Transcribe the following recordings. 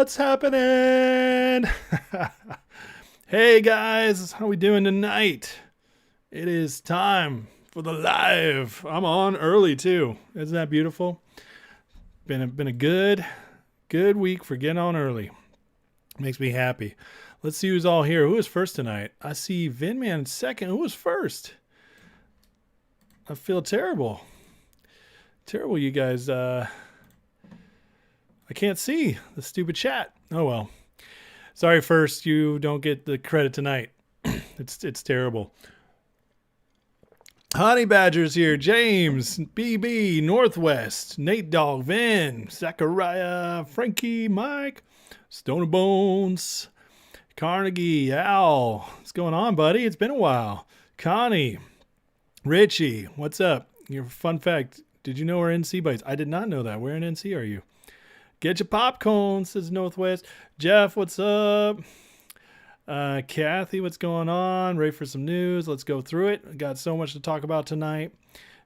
What's happening? Hey guys, how we doing tonight? It is time for the live. I'm on early too. Isn't that beautiful? Been a good week for getting on early. Makes me happy. Let's see who's all here. Who is first tonight? I see Vinman second. Who was first? I feel terrible. Terrible, you guys. I can't see the stupid chat. Oh well. Sorry, first, you don't get the credit tonight. It's terrible. Honey Badger's here. James, BB, Northwest, Nate Dog, Vin, Zachariah, Frankie, Mike, Stone Bones, Carnegie, Al. What's going on, buddy? It's been a while. Connie, Richie, what's up? Your fun fact, did you know we're NC Bites? I did not know that. Where in NC are you? Get your popcorn, says Northwest. Jeff, what's up? Kathy, what's going on? Ready for some news? Let's go through it. Got so much to talk about tonight.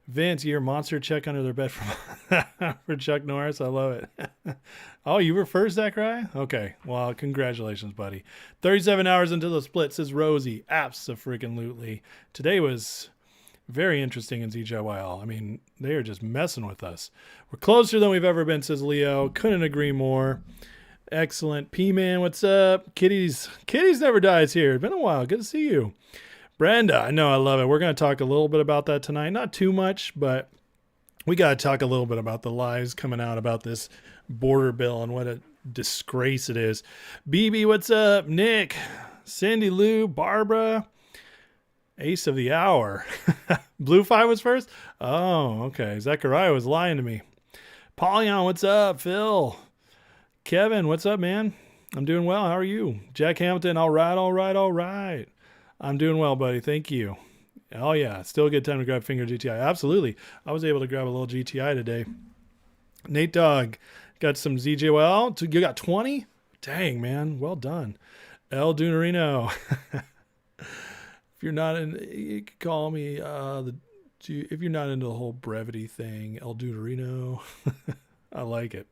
Vince, your monster check under their bed for Chuck Norris. I love it. Oh, you were first, Zachariah? Okay. Well, congratulations, buddy. 37 hours until the split, says Rosie. Abso-freaking-lutely. Today was very interesting in ZJYL. I mean, they are just messing with us. We're closer than we've ever been, says Leo. Couldn't agree more. Excellent. P-Man, what's up? Kitties Never Dies here. It's been a while. Good to see you. Brenda, I know, I love it. We're going to talk a little bit about that tonight. Not too much, but we got to talk a little bit about the lies coming out about this border bill and what a disgrace it is. BB, what's up? Nick, Cindy Lou, Barbara, Ace of the hour. Blue 5 was first? Oh, okay. Zachariah was lying to me. Polyon, what's up? Phil. Kevin, what's up, man? I'm doing well. How are you? Jack Hamilton, all right. I'm doing well, buddy. Thank you. Oh, yeah. Still a good time to grab Finger GTI. Absolutely. I was able to grab a little GTI today. Nate Dog, got some ZJYL. You got 20? Dang, man. Well done. El Dunarino. If you're not in, you can call me if you're not into the whole brevity thing, El Duderino. I like it.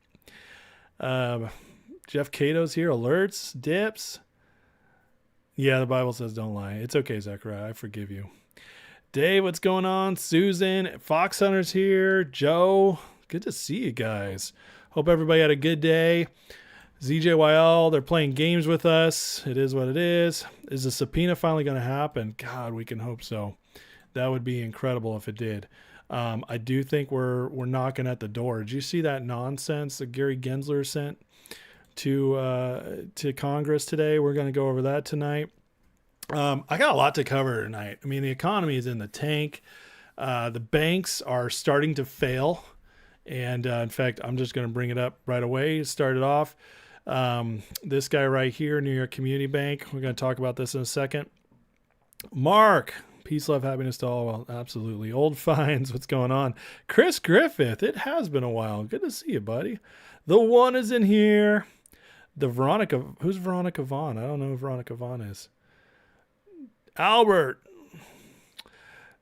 Jeff Cato's here. Alerts, dips. Yeah, the Bible says don't lie. It's okay, Zachariah. I forgive you. Dave, what's going on? Susan, Fox Hunter's here. Joe, good to see you guys. Hope everybody had a good day. ZJYL, they're playing games with us. It is what it is. Is the subpoena finally going to happen? God, we can hope so. That would be incredible if it did. I do think we're knocking at the door. Did you see that nonsense that Gary Gensler sent to Congress today? We're going to go over that tonight. I got a lot to cover tonight. I mean, the economy is in the tank. The banks are starting to fail. And in fact, I'm just going to bring it up right away. Start it off. This guy right here, New York Community Bank. We're going to talk about this in a second. Mark, peace, love, happiness to all. Well, absolutely. Old Finds, what's going on? Chris Griffith, it has been a while. Good to see you, buddy. The one is in here. The Veronica, who's Veronica Vaughn? I don't know who Veronica Vaughn is. Albert.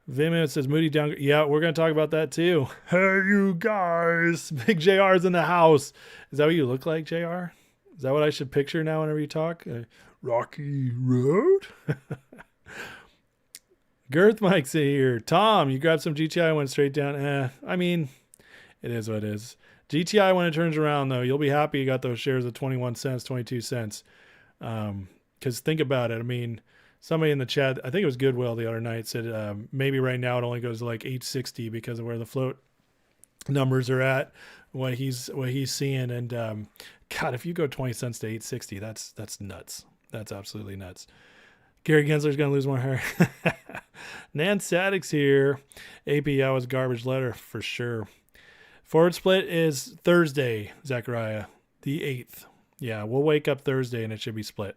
Vimeo says Moody down. Yeah, we're going to talk about that too. Hey, you guys. Big JR's in the house. Is that what you look like, JR? Is that what I should picture now whenever you talk? Rocky Road? Girth Mike's here. Tom, you grabbed some GTI, went straight down. I mean, it is what it is. GTI, when it turns around, though, you'll be happy you got those shares at 21 cents, 22 cents. Because think about it. I mean, somebody in the chat, I think it was Goodwill the other night, said maybe right now it only goes to like 860 because of where the float numbers are at, what he's seeing. And God, if you go 20 cents to 860, that's nuts. That's absolutely nuts. Gary Gensler's going to lose more hair. Nan Sadek's here. API was garbage letter for sure. Forward split is Thursday, Zachariah. The 8th. Yeah, we'll wake up Thursday and it should be split.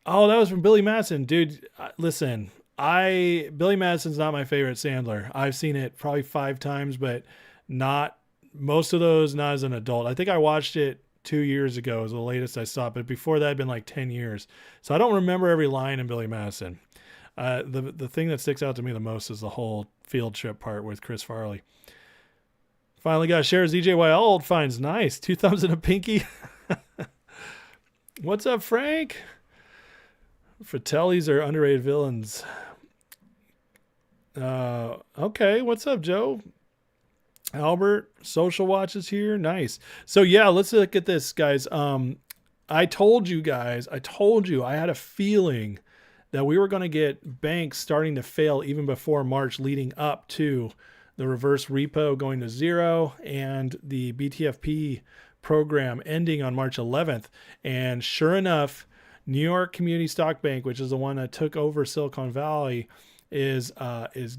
Oh, that was from Billy Madison. Dude, listen, Billy Madison's not my favorite Sandler. I've seen it probably 5 times, but not most of those, not as an adult. I think I watched it 2 years ago was the latest I saw, but before that had been like 10 years. So I don't remember every line in Billy Madison. The thing that sticks out to me the most is the whole field trip part with Chris Farley. Finally got a share of ZJYL old finds. Nice. 2 thumbs and a pinky. What's up, Frank? Fratellis are underrated villains. Okay. What's up, Joe? Albert, Social Watch is here. Nice. So yeah, let's look at this, guys. I told you I had a feeling that we were going to get banks starting to fail even before March, leading up to the reverse repo going to 0 and the BTFP program ending on March 11th. And sure enough, New York Community Stock Bank, which is the one that took over Silicon Valley, is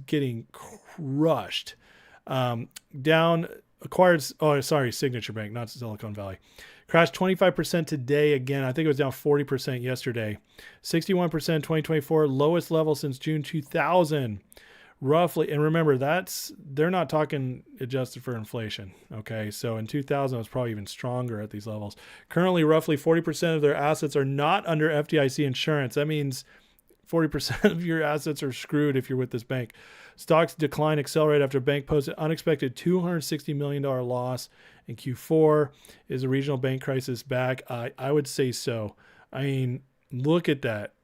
getting crushed. Signature Bank, not Silicon Valley. Crashed 25% today again. I think it was down 40% yesterday. 61% 2024, lowest level since June 2000. Roughly, and remember, they're not talking adjusted for inflation. Okay, so in 2000 it was probably even stronger at these levels. Currently, roughly 40% of their assets are not under FDIC insurance. That means 40% of your assets are screwed if you're with this bank. Stocks decline accelerate after bank posted unexpected $260 million loss in Q4. Is the regional bank crisis back? I would say so. I mean, look at that.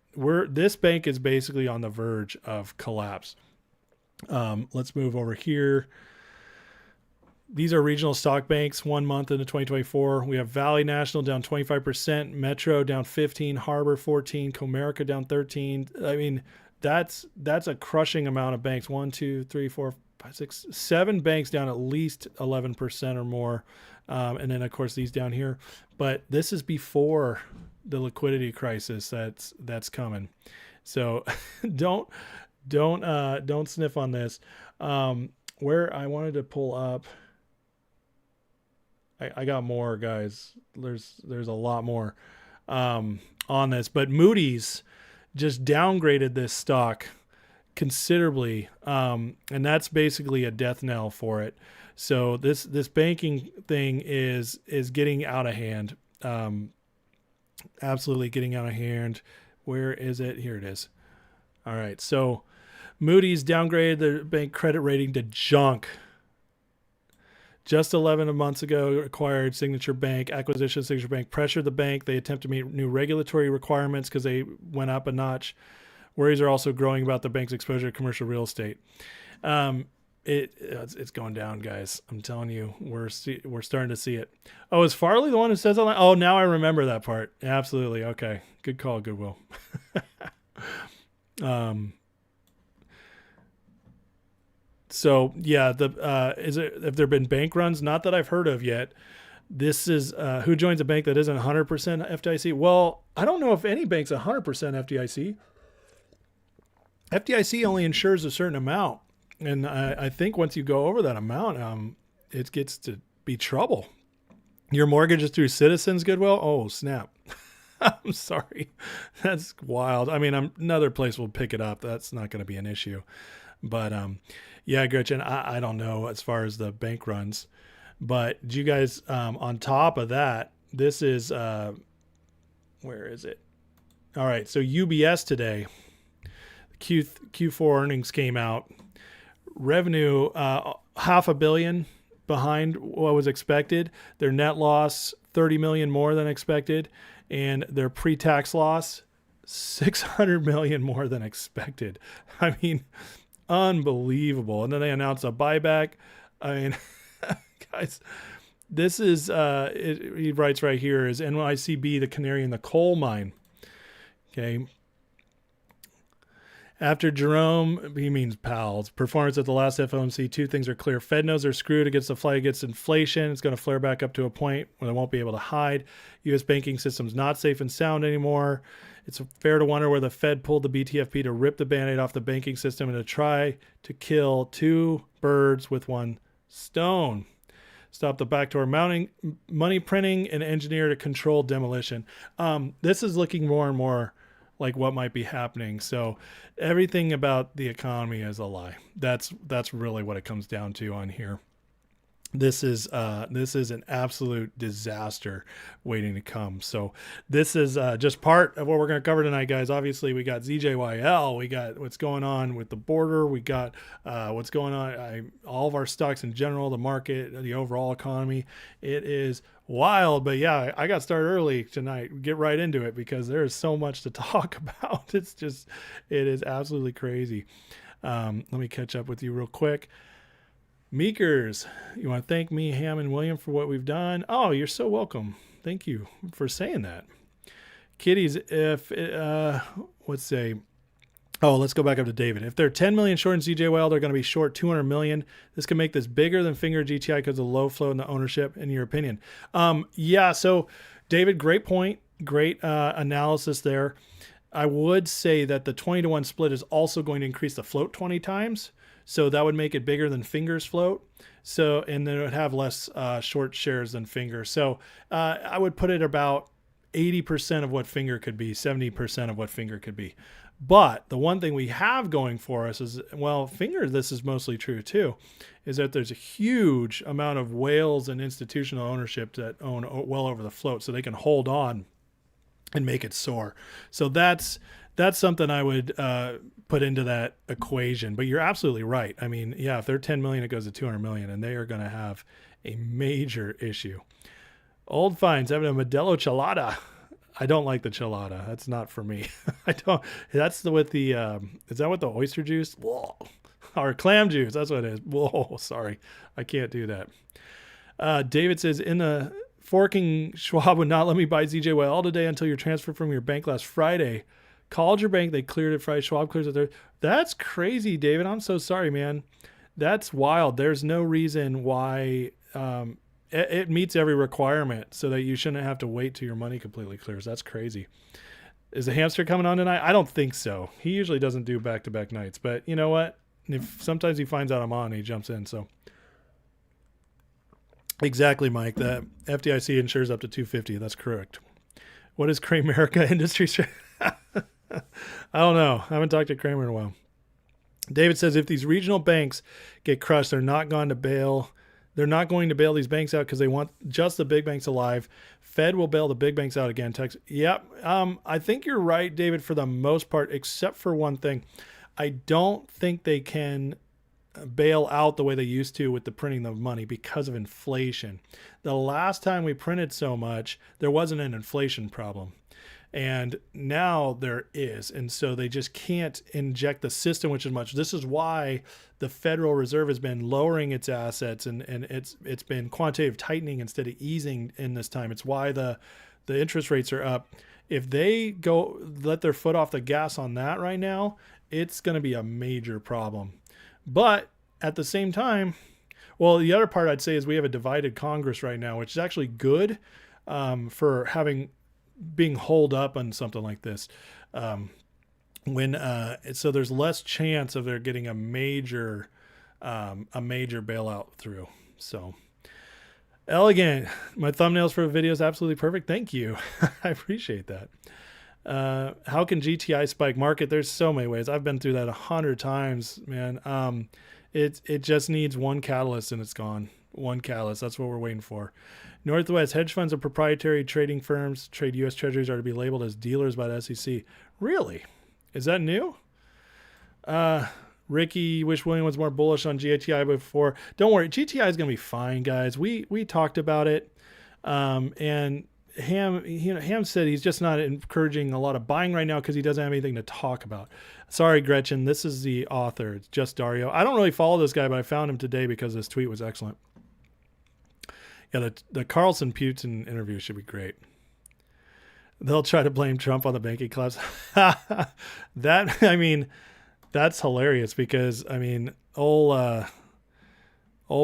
This bank is basically on the verge of collapse. Let's move over here. These are regional stock banks 1 month into 2024. We have Valley National down 25%, Metro down 15%, Harbor 14%, Comerica down 13%. I mean, that's a crushing amount of banks. 1, 2, 3, 4, 5, 6, 7 banks down at least 11% or more. And then of course these down here. But this is before the liquidity crisis that's coming. So don't sniff on this. Where I wanted to pull up, I got more, guys. There's a lot more on this, but Moody's just downgraded this stock considerably, and that's basically a death knell for it. So this banking thing is getting out of hand, absolutely getting out of hand. Where is it? Here it is. All right, so Moody's downgraded the bank credit rating to junk. Just 11 months ago, acquired Signature Bank. Acquisition of Signature Bank pressured the bank. They attempt to meet new regulatory requirements because they went up a notch. Worries are also growing about the bank's exposure to commercial real estate. It's going down, guys. I'm telling you, we're starting to see it. Oh, is Farley the one who says all that? Oh, now I remember that part. Absolutely. Okay. Good call, Goodwill. So yeah, have there been bank runs? Not that I've heard of yet. This is who joins a bank that isn't 100% FDIC. Well, I don't know if any bank's 100% FDIC. FDIC only insures a certain amount, and I think once you go over that amount, it gets to be trouble. Your mortgage is through Citizens, Goodwill. Oh snap! I'm sorry, that's wild. I mean, another place will pick it up. That's not going to be an issue. But yeah, Gretchen, I don't know as far as the bank runs, but you guys, on top of that, this is, where is it? All right. So UBS today, Q4 earnings came out, revenue, $500 million behind what was expected. Their net loss, 30 million more than expected. And their pre-tax loss, 600 million more than expected. I mean, unbelievable. And then they announced a buyback. I mean, guys, this is, he writes right here, is NYCB the canary in the coal mine. Okay. After Jerome, he means Powell's performance at the last FOMC, 2 things are clear. Fed knows they're screwed against the fight against inflation. It's going to flare back up to a point where they won't be able to hide. U.S. banking system's not safe and sound anymore. It's fair to wonder where the Fed pulled the BTFP to rip the Band-Aid off the banking system and to try to kill 2 birds with 1 stone. stop the backdoor mounting, money printing, and engineer to control demolition. This is looking more and more like what might be happening. So everything about the economy is a lie. That's really what it comes down to on here. This is an absolute disaster waiting to come. So this is just part of what we're going to cover tonight, guys. Obviously, we got ZJYL, we got what's going on with the border, we got what's going on, all of our stocks in general, the market, the overall economy. It is wild, but yeah, I got started early tonight. Get right into it because there is so much to talk about. It is absolutely crazy. Let me catch up with you real quick. Meekers, you want to thank me, Ham, and William for what we've done? Oh, you're so welcome. Thank you for saying that. Kitties, let's go back up to David. If they're 10 million short in ZJYL, they're going to be short 200 million. This can make this bigger than Finger GTI because of the low flow in the ownership, in your opinion. Yeah, so David, great point. Great analysis there. I would say that the 20-to-1 split is also going to increase the float 20 times. So that would make it bigger than Finger's float. So, and then it would have less short shares than Finger. So I would put it about 80% of what Finger could be, 70% of what Finger could be. But the one thing we have going for us is, well, Finger, this is mostly true too, is that there's a huge amount of whales and institutional ownership that own well over the float. So they can hold on and make it soar. So that's something I would put into that equation. But you're absolutely right. I mean, yeah, if they're 10 million, it goes to 200 million, and they are going to have a major issue. Old Finds having a Modelo Chelada. I don't like the Chelada. That's not for me. I don't. That's with the. Is that with the oyster juice? Whoa. Or clam juice? That's what it is. Whoa. Sorry, I can't do that. David says in the forking, Schwab would not let me buy ZJYL today until you're transferred from your bank last Friday. Called your bank, they cleared it Friday. Schwab clears it there. That's crazy, David. I'm so sorry, man. That's wild. There's no reason why it meets every requirement so that you shouldn't have to wait till your money completely clears. That's crazy. Is the hamster coming on tonight? I don't think so. He usually doesn't do back-to-back nights. But you know what? If sometimes he finds out I'm on, he jumps in. So exactly, Mike. The FDIC insures up to $250. That's correct. What is Cramerica Industries? I don't know. I haven't talked to Kramer in a while. David says if these regional banks get crushed, they're not going to bail these banks out because they want just the big banks alive. Fed will bail the big banks out again. Texas. Yep. I think you're right, David, for the most part, except for one thing. I don't think they can bail out the way they used to with the printing of money because of inflation. The last time we printed so much, there wasn't an inflation problem. And now there is. And so they just can't inject the system, which is much. This is why the Federal Reserve has been lowering its assets and it's been quantitative tightening instead of easing in this time. It's why the interest rates are up. If they go let their foot off the gas on that right now, it's going to be a major problem. But at the same time, well, the other part I'd say is we have a divided Congress right now, which is actually good for being holed up on something like this. So there's less chance of there getting a major bailout through. So elegant. My thumbnails for the video is absolutely perfect. Thank you. I appreciate that. How can GTI spike market? There's so many ways. I've been through that 100 times, man. It just needs one catalyst and it's gone. One catalyst. That's what we're waiting for. Northwest hedge funds and proprietary trading firms trade U.S. Treasuries are to be labeled as dealers by the SEC. Really? Is that new? Ricky, wish William was more bullish on GTI before. Don't worry, GTI is going to be fine, guys. We talked about it, and Ham said he's just not encouraging a lot of buying right now because he doesn't have anything to talk about. Sorry, Gretchen. This is the author. It's just Dario. I don't really follow this guy, but I found him today because his tweet was excellent. Yeah, the Carlson Putin interview should be great. They'll try to blame Trump on the banking collapse. That's hilarious because, old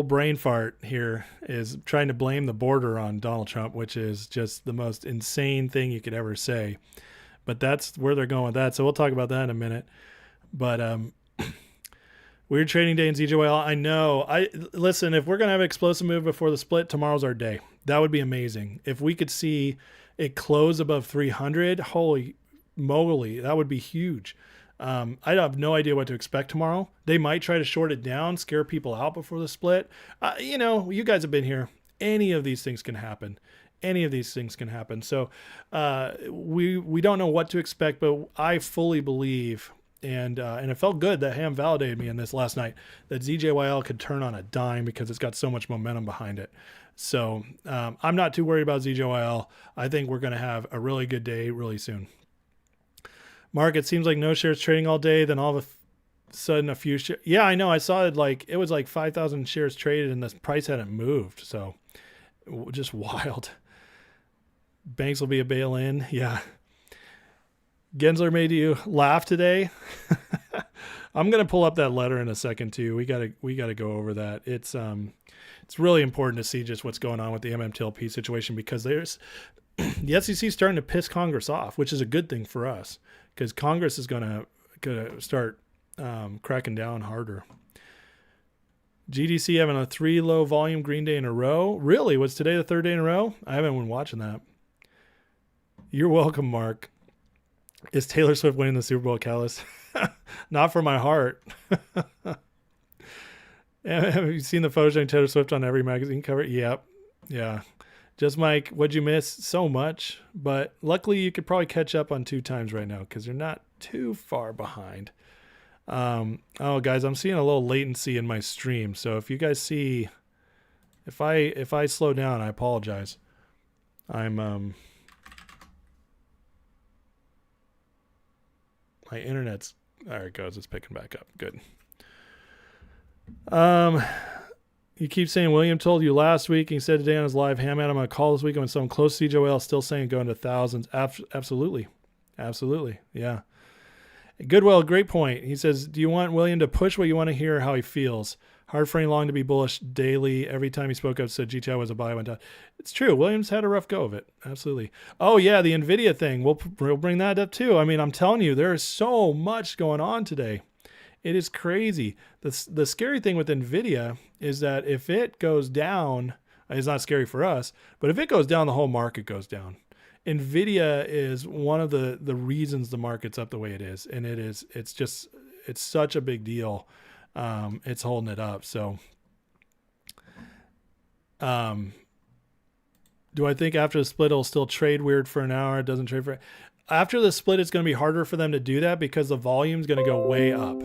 brain fart here is trying to blame the border on Donald Trump, which is just the most insane thing you could ever say. But that's where they're going with that. So we'll talk about that in a minute. But Weird trading day in ZJYL. I know. Listen, if we're going to have an explosive move before the split, tomorrow's our day. That would be amazing. If we could see it close above 300, holy moly, that would be huge. I have no idea what to expect tomorrow. They might try to short it down, scare people out before the split. You guys have been here. Any of these things can happen. Any of these things can happen. So we don't know what to expect, but I fully believe, and it felt good that Ham validated me in this last night, that ZJYL could turn on a dime because it's got so much momentum behind it. So I'm not too worried about ZJYL. I think we're going to have a really good day really soon. Mark, it seems like no shares trading all day, then all of a sudden a few shares. Yeah, I know. I saw it was like 5,000 shares traded and the price hadn't moved. So just wild. Banks will be a bail-in. Yeah. Gensler made you laugh today. I'm going to pull up that letter in a second too. We got to go over that. It's really important to see just what's going on with the MMTLP situation, because there's the SEC is starting to piss Congress off, which is a good thing for us, because Congress is going to start cracking down harder. GDC having a 3 low volume green day in a row. Really? Was today the third day in a row? I haven't been watching that. You're welcome, Mark. Is Taylor Swift winning the Super Bowl, Callis? Not for my heart. Have you seen the photo showing Taylor Swift on every magazine cover? Yep. Yeah. Just Mike, what'd you miss? So much. But luckily you could probably catch up on 2 times right now because you're not too far behind. Oh, guys, I'm seeing a little latency in my stream. So if you guys see, if I slow down, I apologize. My internet's, there it goes. It's picking back up. Good. You keep saying William told you last week. He said today on his live ham, I'm going to call this week when someone close to ZJYL still saying going to thousands. Absolutely. Yeah. Goodwill, great point. He says, do you want William to push what you want to hear, how he feels? Hard for any long to be bullish daily. Every time he spoke up, said GTI was a buy, went down. It's true. Williams had a rough go of it. Absolutely. Oh, yeah, the Nvidia thing. We'll bring that up too. I mean, I'm telling you, there is so much going on today. It is crazy. The scary thing with Nvidia is that if it goes down, it's not scary for us, but if it goes down, the whole market goes down. Nvidia is one of the reasons the market's up the way it is. And it's such a big deal. It's holding it up. So, do I think after the split, it'll still trade weird for an hour? It doesn't trade for, after the split, it's going to be harder for them to do that because the volume is going to go way up.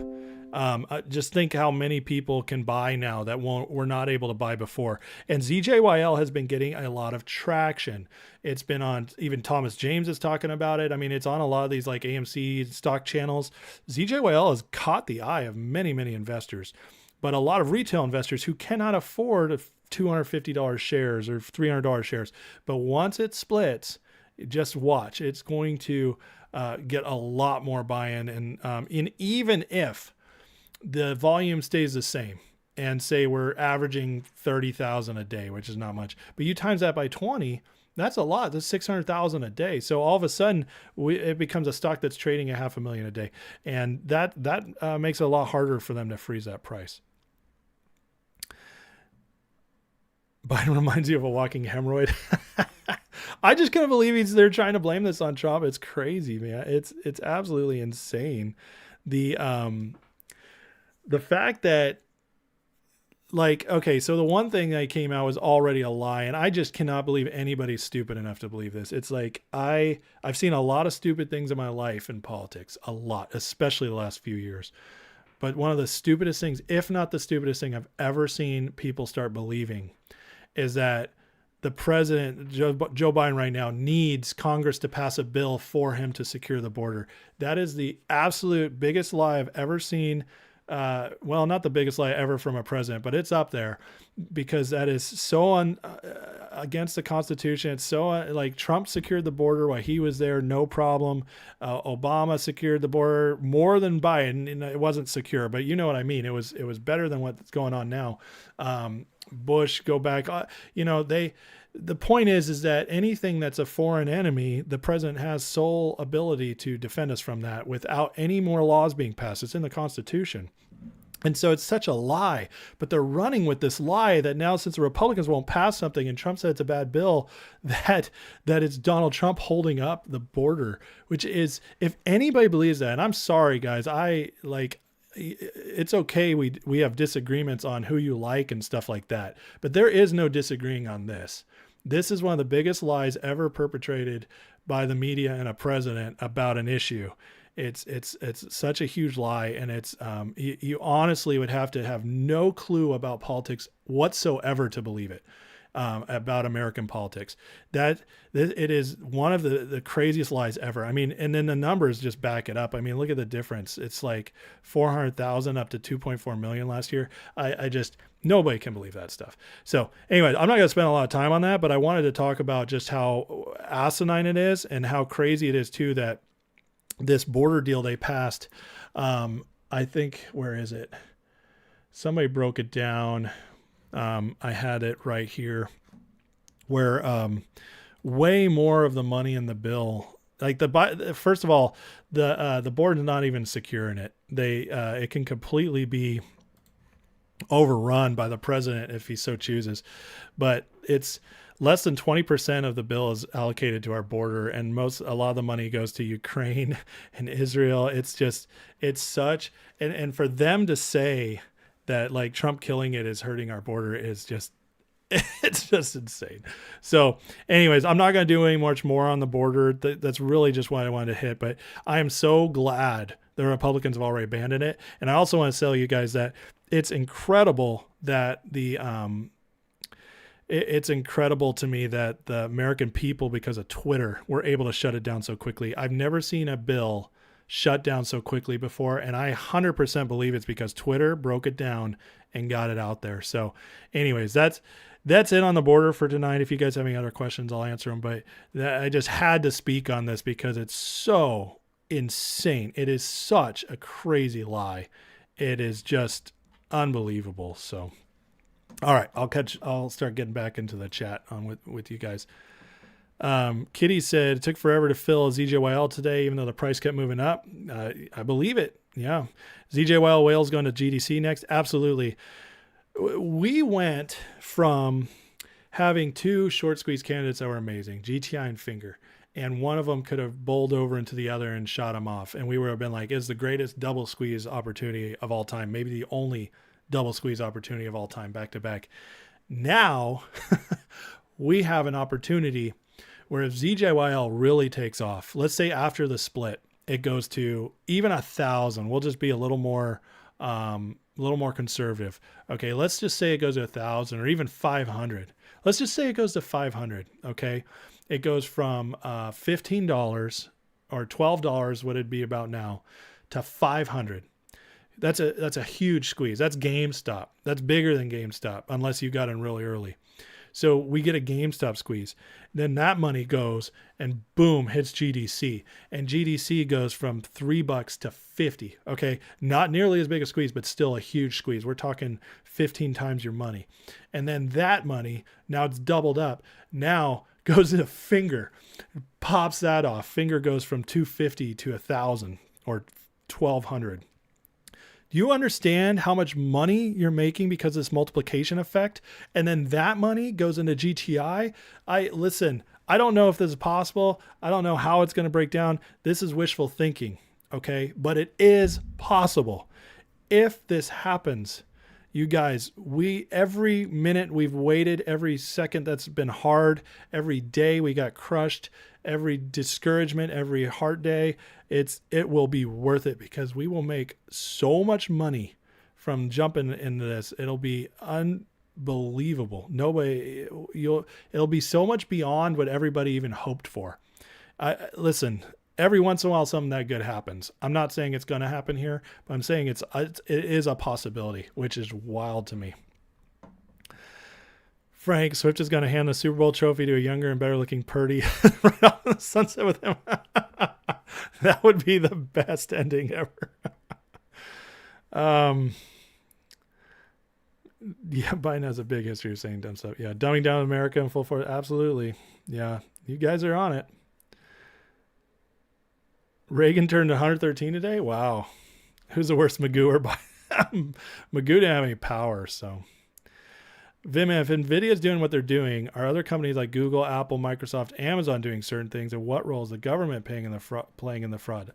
Just think how many people can buy now that were not able to buy before. And ZJYL has been getting a lot of traction. It's been on, even Thomas James is talking about it. I mean, it's on a lot of these like AMC stock channels. ZJYL has caught the eye of many, many investors, but a lot of retail investors who cannot afford $250 shares or $300 shares. But once it splits, just watch. It's going to get a lot more buy-in. And even if the volume stays the same and say we're averaging 30,000 a day, which is not much, but you times that by 20, that's a lot. That's 600,000 a day. So all of a sudden it becomes a stock that's trading at $500,000 a day. And that makes it a lot harder for them to freeze that price. Biden reminds you of a walking hemorrhoid. I just couldn't believe they're trying to blame this on Trump. It's crazy, man. It's absolutely insane. The fact that, like, okay, so the one thing that came out was already a lie, and I just cannot believe anybody's stupid enough to believe this. It's like I've seen a lot of stupid things in my life in politics, a lot, especially the last few years. But one of the stupidest things, if not the stupidest thing I've ever seen people start believing, is that the president, Joe Biden right now, needs Congress to pass a bill for him to secure the border. That is the absolute biggest lie I've ever seen. Well, not the biggest lie ever from a president, but it's up there because that is so against the Constitution. It's so like Trump secured the border while he was there, no problem. Obama secured the border more than Biden, and it wasn't secure, but you know what I mean. It was better than what's going on now. Bush, go back. The point is that anything that's a foreign enemy, the president has sole ability to defend us from that without any more laws being passed. It's in the Constitution. And so it's such a lie, but they're running with this lie that now, since the Republicans won't pass something and Trump said it's a bad bill, that it's Donald Trump holding up the border, which is, if anybody believes that, and I'm sorry guys, it's okay. We have disagreements on who you like and stuff like that, but there is no disagreeing on this. This is one of the biggest lies ever perpetrated by the media and a president about an issue. It's such a huge lie, and it's you honestly would have to have no clue about politics whatsoever to believe it, about American politics. That it is one of the craziest lies ever. I mean, and then the numbers just back it up. I mean, look at the difference. It's like 400,000 up to 2.4 million last year. I just, nobody can believe that stuff. So anyway, I'm not going to spend a lot of time on that, but I wanted to talk about just how asinine it is and how crazy it is too that this border deal they passed, I think, where is it? Somebody broke it down. I had it right here, where way more of the money in the bill, like first of all, the board is not even secure in it. It can completely be overrun by the president if he so chooses, but it's less than 20% of the bill is allocated to our border, and a lot of the money goes to Ukraine and Israel. It's such, and for them to say that like Trump killing it is hurting our border is just, it's just insane. So anyways, I'm not going to do any much more on the border. That's really just what I wanted to hit, but I am so glad the Republicans have already abandoned it. And I also want to tell you guys that it's incredible that it's incredible to me that the American people, because of Twitter, were able to shut it down so quickly. I've never seen a bill shut down so quickly before, and I 100% believe it's because Twitter broke it down and got it out there. So anyways, that's it on the border for tonight. If you guys have any other questions, I'll answer them, but I just had to speak on this because it's so insane. It is such a crazy lie. It is just unbelievable. So all right, I'll start getting back into the chat on with you guys. Kitty said it took forever to fill a ZJYL today, even though the price kept moving up. I believe it. Yeah. ZJYL whales going to GDC next. Absolutely. We went from having two short squeeze candidates that were amazing, GTI and Finger, and one of them could have bowled over into the other and shot him off. And we would have been like, it's the greatest double squeeze opportunity of all time. Maybe the only double squeeze opportunity of all time, back to back. Now we have an opportunity where if ZJYL really takes off, let's say after the split, it goes to even 1,000. We'll just be a little more conservative. Okay. Let's just say it goes to 1,000 or even 500. Let's just say it goes to 500. Okay. It goes from $15 or $12, what it'd be about now, to 500. That's a huge squeeze. That's GameStop. That's bigger than GameStop, unless you got in really early. So we get a GameStop squeeze. Then that money goes and boom, hits GDC. And GDC goes from $3 to 50. Okay. Not nearly as big a squeeze, but still a huge squeeze. We're talking 15 times your money. And then that money, now it's doubled up, now goes into Finger, pops that off. Finger goes from 250 to 1,000 or 1,200. Do you understand how much money you're making because of this multiplication effect? And then that money goes into GTI. Listen, I don't know if this is possible. I don't know how it's going to break down. This is wishful thinking. Okay. But it is possible. If this happens, you guys, every minute we've waited, every second that's been hard, every day we got crushed, every discouragement, every heart day, it will be worth it because we will make so much money from jumping into this. It'll be unbelievable. It'll be so much beyond what everybody even hoped for. Listen, every once in a while, something that good happens. I'm not saying it's going to happen here, but I'm saying it is a possibility, which is wild to me. Frank, Swift is going to hand the Super Bowl trophy to a younger and better looking Purdy right off the sunset with him. That would be the best ending ever. Yeah, Biden has a big history of saying dumb stuff. Yeah, dumbing down America in full force. Absolutely. Yeah, you guys are on it. Reagan turned 113 today. Wow. Who's the worst, Magoo or Biden? Magoo didn't have any power, so. Vim, if Nvidia is doing what they're doing, are other companies like Google, Apple, Microsoft, Amazon doing certain things, and what role is the government playing in the fraud?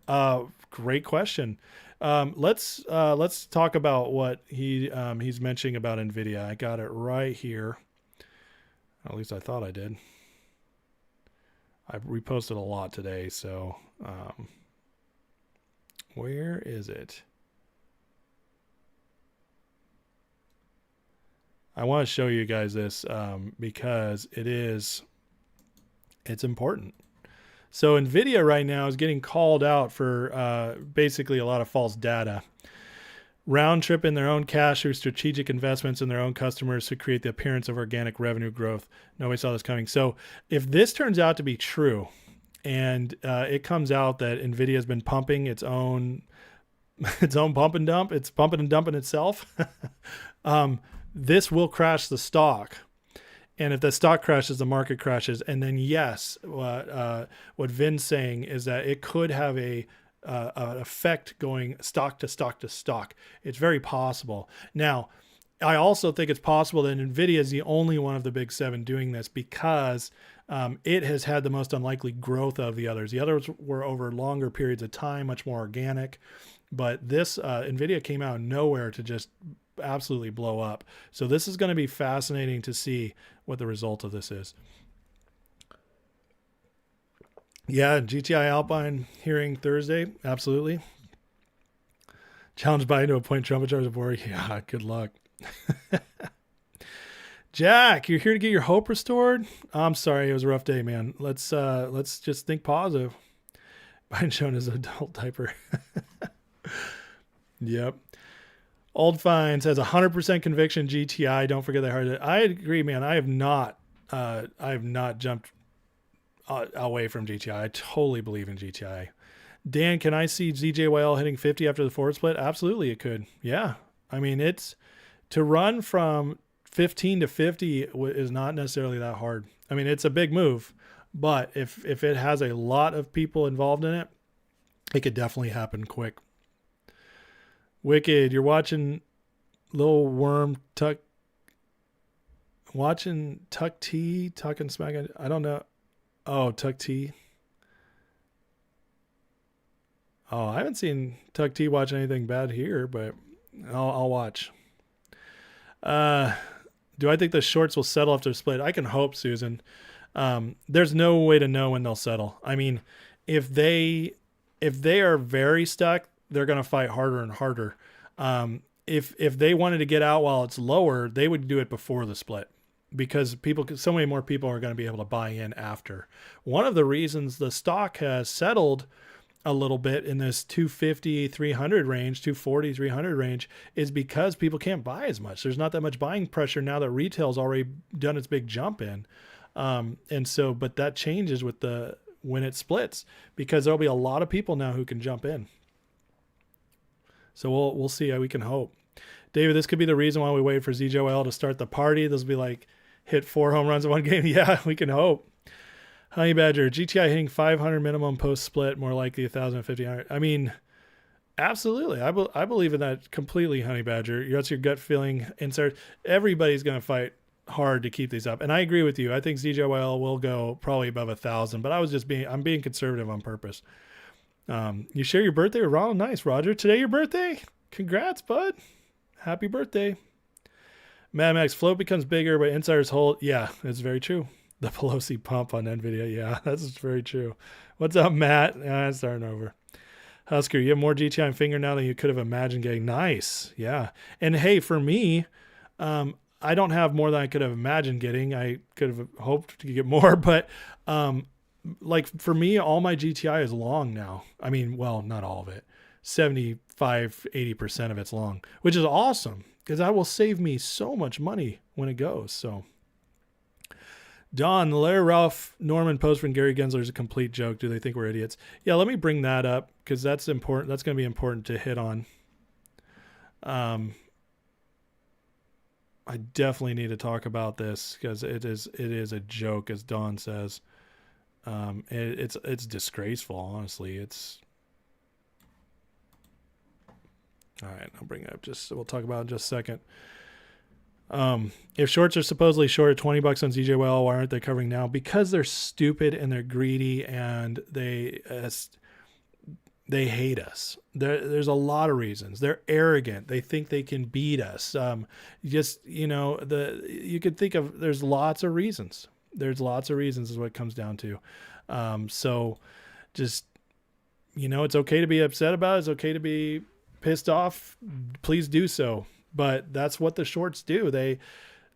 Great question. Let's talk about what he's mentioning about Nvidia. I got it right here. At least I thought I did. I've reposted a lot today, so where is it? I want to show you guys this because it's important. So Nvidia right now is getting called out for basically a lot of false data. Round tripping their own cash through strategic investments in their own customers to create the appearance of organic revenue growth. Nobody saw this coming. So if this turns out to be true, and it comes out that Nvidia has been pumping its own pump and dump, it's pumping and dumping itself. This will crash the stock. And if the stock crashes, the market crashes. And then, yes, what Vin's saying is that it could have an effect going stock to stock to stock. It's very possible. Now, I also think it's possible that Nvidia is the only one of the big seven doing this because it has had the most unlikely growth of the others. The others were over longer periods of time, much more organic. But this Nvidia came out of nowhere to just absolutely blow up. So this is going to be fascinating to see what the result of this is. Yeah, GTI Alpine hearing Thursday. Absolutely. Challenge Biden to appoint Trump in charge of war. Yeah, good luck. Jack, you're here to get your hope restored? I'm sorry, it was a rough day, man. Let's just think positive. Biden showing his adult diaper. Yep. Old Fine says 100% conviction GTI. Don't forget that hard. I agree, man. I have not jumped away from GTI. I totally believe in GTI. Dan, can I see ZJYL hitting 50 after the forward split? Absolutely, it could. Yeah. I mean, it's to run from 15 to 50 is not necessarily that hard. I mean, it's a big move, but if it has a lot of people involved in it, it could definitely happen quick. Wicked, you're watching Lil Worm Tuck. Watching Tuck T talking smack. I don't know. Oh, Tuck T. Oh, I haven't seen Tuck T watch anything bad here, but I'll watch. Do I think the shorts will settle after the split? I can hope, Susan. There's no way to know when they'll settle. I mean, if they are very stuck, they're going to fight harder and harder. If they wanted to get out while it's lower, they would do it before the split because so many more people are going to be able to buy in after. One of the reasons the stock has settled a little bit in this 250, 300 range, 240, 300 range is because people can't buy as much. There's not that much buying pressure now that retail's already done its big jump in. But that changes when it splits because there'll be a lot of people now who can jump in. So we'll see. We can hope. David, this could be the reason why we wait for ZJYL to start the party. This will be like hit 4 home runs in one game. Yeah, we can hope. Honey Badger, GTI hitting 500 minimum post split, more likely 1,000 and 1,500. I mean, absolutely. I believe in that completely, Honey Badger. That's your gut feeling. Insert. Everybody's going to fight hard to keep these up. And I agree with you. I think ZJYL will go probably above 1,000, but I'm being conservative on purpose. You share your birthday with Ronald? Nice, Roger. Today your birthday? Congrats, bud. Happy birthday. Mad Max, float becomes bigger, but insiders hold. Yeah, it's very true. The Pelosi pump on Nvidia. Yeah, that's very true. What's up, Matt? It's starting over. Husker, you have more GTI and finger now than you could have imagined getting. Nice. Yeah. And hey, for me, I don't have more than I could have imagined getting. I could have hoped to get more, but like for me, all my GTI is long now. I mean, well, not all of it. 75, 80% of it's long, which is awesome because that will save me so much money when it goes. So Don, the Larry Ralph Norman post from Gary Gensler is a complete joke. Do they think we're idiots? Yeah, let me bring that up because that's important. That's going to be important to hit on. I definitely need to talk about this because it is a joke, as Don says. It's disgraceful, honestly. All right, I'll bring it up. We'll talk about it in just a second. If shorts are supposedly short at $20 on ZJYL, why aren't they covering now? Because they're stupid and they're greedy and they hate us. There's a lot of reasons. They're arrogant. They think they can beat us. You could think of, there's lots of reasons. There's lots of reasons is what it comes down to. So just, it's okay to be upset about it. It's okay to be pissed off. Please do so. But that's what the shorts do.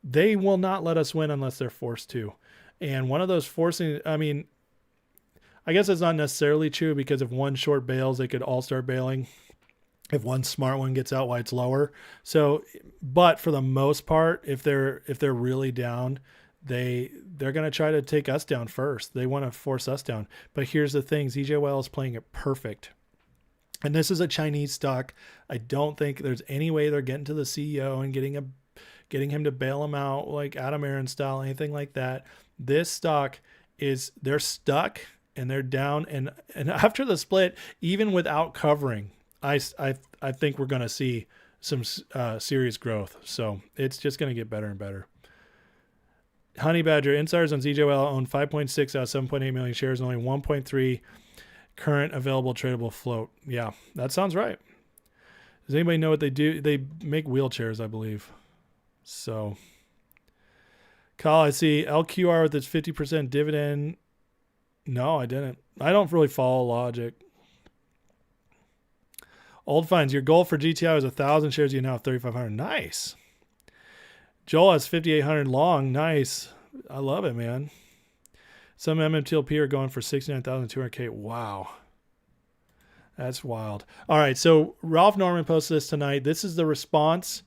They will not let us win unless they're forced to. And one of those forcing, I guess it's not necessarily true, because if one short bails, they could all start bailing. If one smart one gets out, why it's lower. So, but for the most part, if they're really down, they're going to try to take us down first. They want to force us down. But here's the thing. ZJYL is playing it perfect. And this is a Chinese stock. I don't think there's any way they're getting to the CEO and getting him to bail them out like Adam Aaron style, anything like that. This stock they're stuck and they're down. And after the split, even without covering, I think we're going to see some serious growth. So it's just going to get better and better. Honey Badger insiders on ZJYL own 5.6 out of 7.8 million shares and only 1.3 current available tradable float. Yeah, that sounds right. Does anybody know what they do? They make wheelchairs, I believe. So, Kyle, I see LQR with its 50% dividend. No, I didn't. I don't really follow logic. Old Finds, your goal for GTI is 1,000 shares. You now have 3,500. Nice. Joel has 5,800 long. Nice. I love it, man. Some MMTLP are going for 69,200K. Wow. That's wild. All right. So Ralph Norman posted this tonight. This is the response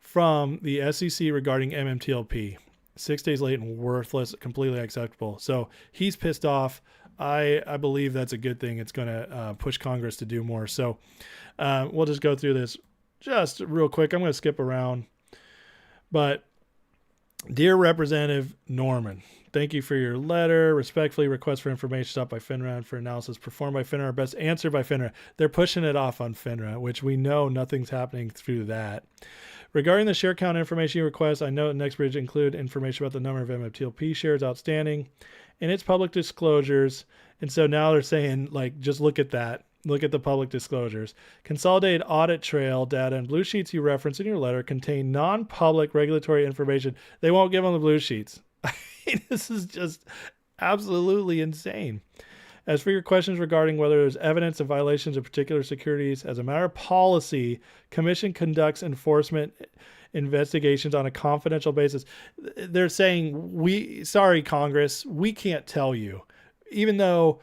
from the SEC regarding MMTLP. 6 days late and worthless, completely acceptable. So he's pissed off. I believe that's a good thing. It's going to push Congress to do more. So we'll just go through this just real quick. I'm going to skip around. But dear Representative Norman, thank you for your letter. Respectfully request for information sought by FINRA and for analysis performed by FINRA or best answered by FINRA. They're pushing it off on FINRA, which we know nothing's happening through that. Regarding the share count information you request, I note NextBridge include information about the number of MMTLP shares outstanding and its public disclosures. And so now they're saying, like, just look at that. Look at the public disclosures. Consolidated audit trail data and blue sheets you reference in your letter contain non-public regulatory information. They won't give them the blue sheets. This is just absolutely insane. As for your questions regarding whether there's evidence of violations of particular securities, as a matter of policy, Commission conducts enforcement investigations on a confidential basis. They're saying, sorry, Congress, we can't tell you. Even though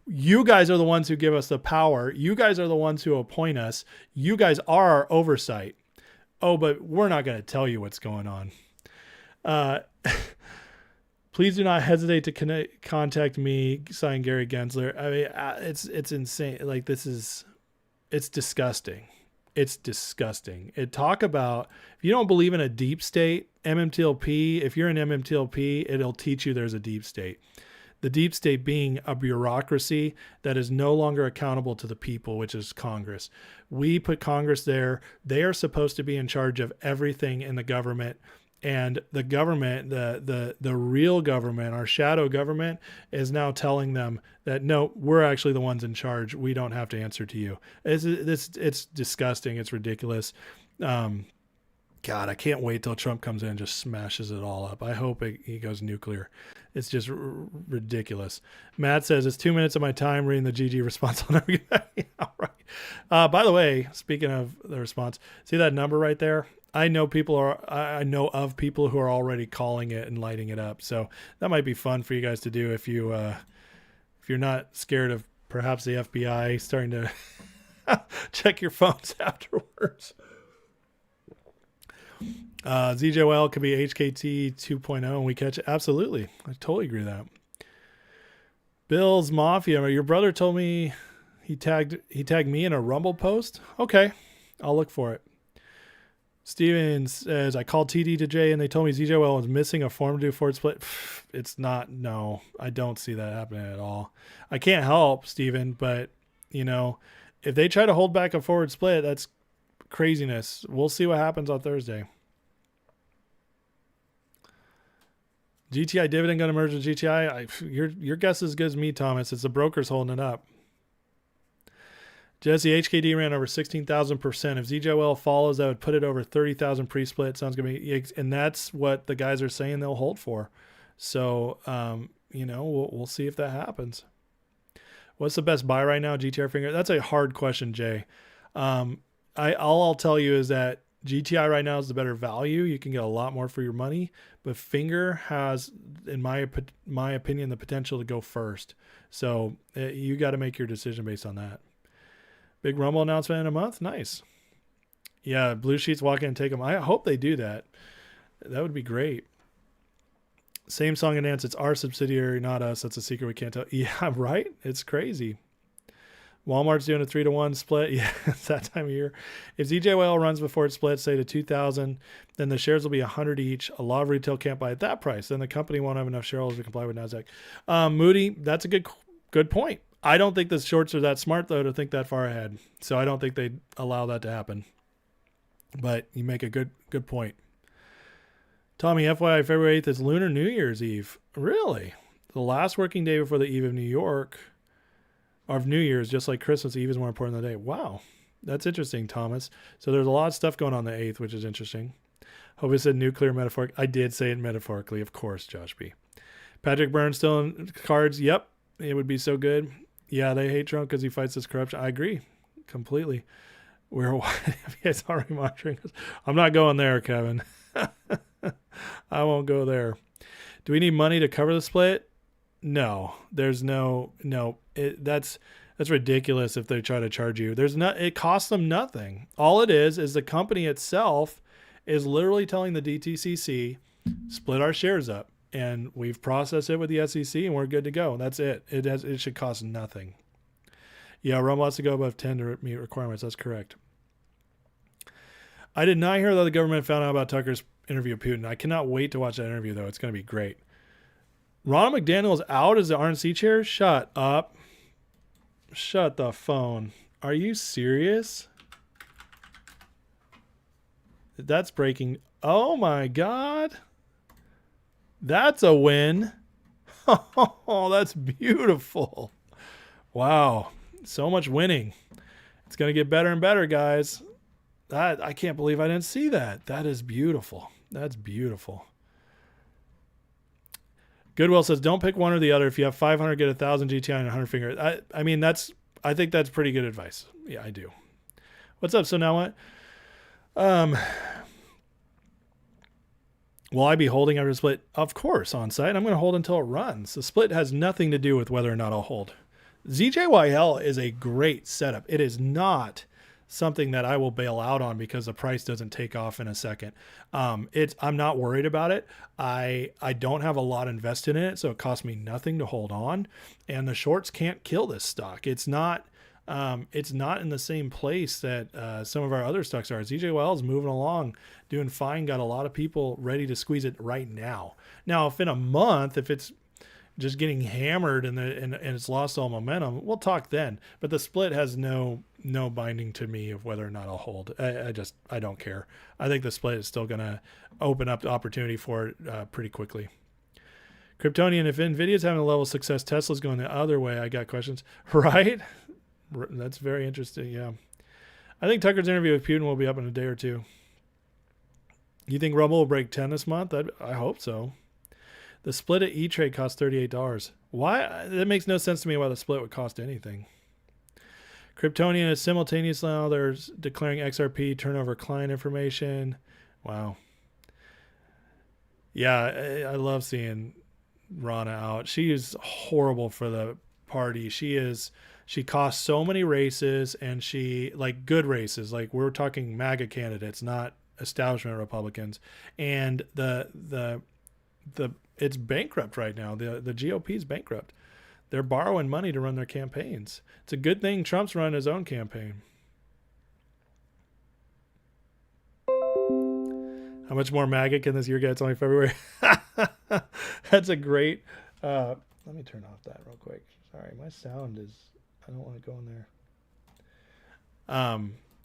you guys are the ones who give us the power. You guys are the ones who appoint us. You guys are our oversight. Oh, but we're not going to tell you what's going on. Please do not hesitate to contact me. Signed, Gary Gensler. I mean, it's insane. Like, it's disgusting. It's disgusting. Talk about, if you don't believe in a deep state, MMTLP, if you're in MMTLP, it'll teach you there's a deep state. The deep state being a bureaucracy that is no longer accountable to the people, which is Congress. We put Congress there. They are supposed to be in charge of everything in the government. And the government, the real government, our shadow government, is now telling them that, no, we're actually the ones in charge. We don't have to answer to you. It's disgusting. It's ridiculous. God, I can't wait till Trump comes in and just smashes it all up. I hope he goes nuclear. It's just ridiculous. Matt says, it's 2 minutes of my time reading the GG response. I'll never get back. Yeah, right. By the way, speaking of the response, see that number right there? I know of people who are already calling it and lighting it up. So that might be fun for you guys to do if you're not scared of perhaps the FBI starting to check your phones afterwards. ZJYL could be HKT 2.0 and we catch it. Absolutely. I totally agree with that. Bill's Mafia. Your brother told me he tagged me in a Rumble post. Okay. I'll look for it. Steven says, I called TD today and they told me ZJYL was missing a form to do forward split. It's not. No, I don't see that happening at all. I can't help, Steven, but if they try to hold back a forward split, craziness. We'll see what happens on Thursday. GTI dividend going to merge with GTI? Your guess is as good as me, Thomas. It's the brokers holding it up. Jesse, HKD ran over 16,000%. If ZJYL follows, that would put it over 30,000 pre-split. Sounds going to be, and that's what the guys are saying they'll hold for. So, we'll see if that happens. What's the best buy right now? GTR Finger? That's a hard question, Jay. All I'll tell you is that GTI right now is the better value. You can get a lot more for your money, but Finger has, in my opinion, the potential to go first. So you got to make your decision based on that. Big Rumble announcement in a month. Nice. Yeah. Blue Sheets walk in and take them. I hope they do that. That would be great. Same song and dance. It's our subsidiary, not us. That's a secret we can't tell. Yeah, right. It's crazy. Walmart's doing a 3-to-1 split. Yeah, it's that time of year. If ZJYL runs before it splits, say to 2,000, then the shares will be 100 each. A lot of retail can't buy at that price. Then the company won't have enough shareholders to comply with NASDAQ. Moody, that's a good point. I don't think the shorts are that smart, though, to think that far ahead. So I don't think they'd allow that to happen. But you make a good point. Tommy, FYI, February 8th is Lunar New Year's Eve. Really? The last working day before the Eve of New York. Of New Year's, just like Christmas Eve is more important than the day. Wow. That's interesting, Thomas. So there's a lot of stuff going on the 8th, which is interesting. Hope it said nuclear metaphoric. I did say it metaphorically, of course, Josh B. Patrick Byrne still in cards. Yep. It would be so good. Yeah, they hate Trump because he fights this corruption. I agree completely. We're it's already monitoring us. I'm not going there, Kevin. I won't go there. Do we need money to cover the split? No, there's no. That's ridiculous if they try to charge you. It costs them nothing. All it is the company itself is literally telling the DTCC, split our shares up, and we've processed it with the SEC, and we're good to go. That's it. It should cost nothing. Yeah, Rumble has to go above 10 to meet requirements. That's correct. I did not hear that the government found out about Tucker's interview with Putin. I cannot wait to watch that interview, though. It's going to be great. Ronald McDaniel is out as the RNC chair? Shut up. Shut the phone. Are you serious? That's breaking. Oh, my God. That's a win. Oh, that's beautiful. Wow. So much winning. It's going to get better and better, guys. I can't believe I didn't see that. That is beautiful. That's beautiful. Goodwill says, don't pick one or the other. If you have 500, get 1,000 GTI and 100 finger. I think that's pretty good advice. Yeah, I do. What's up? So now what? Will I be holding after the split? Of course, on site. I'm going to hold until it runs. The split has nothing to do with whether or not I'll hold. ZJYL is a great setup. It is not something that I will bail out on because the price doesn't take off in a second. I'm not worried about it. I don't have a lot invested in it, so it costs me nothing to hold on. And the shorts can't kill this stock. It's not in the same place that some of our other stocks are. ZJYL is moving along, doing fine. Got a lot of people ready to squeeze it right now. Now, if in a month, if it's just getting hammered and it's lost all momentum, we'll talk then. But the split has no binding to me of whether or not I'll hold. I don't care. I think the split is still going to open up the opportunity for it pretty quickly. Kryptonian, if Nvidia's having a level of success, Tesla's going the other way. I got questions. Right? That's very interesting. Yeah. I think Tucker's interview with Putin will be up in a day or two. You think Rumble will break 10 this month? I hope so. The split at E-Trade costs $38. Why? That makes no sense to me why the split would cost anything. Kryptonian is simultaneously now they're declaring XRP turnover client information. Wow. Yeah, I love seeing Rana out. She is horrible for the party. She costs so many races, and she, like, good races. Like, we're talking MAGA candidates, not establishment Republicans. And it's bankrupt right now. The GOP is bankrupt. They're borrowing money to run their campaigns. It's a good thing Trump's running his own campaign. How much more MAGA can this year get? It's only February. That's a great... let me turn off that real quick. Sorry, my sound is... I don't want to go in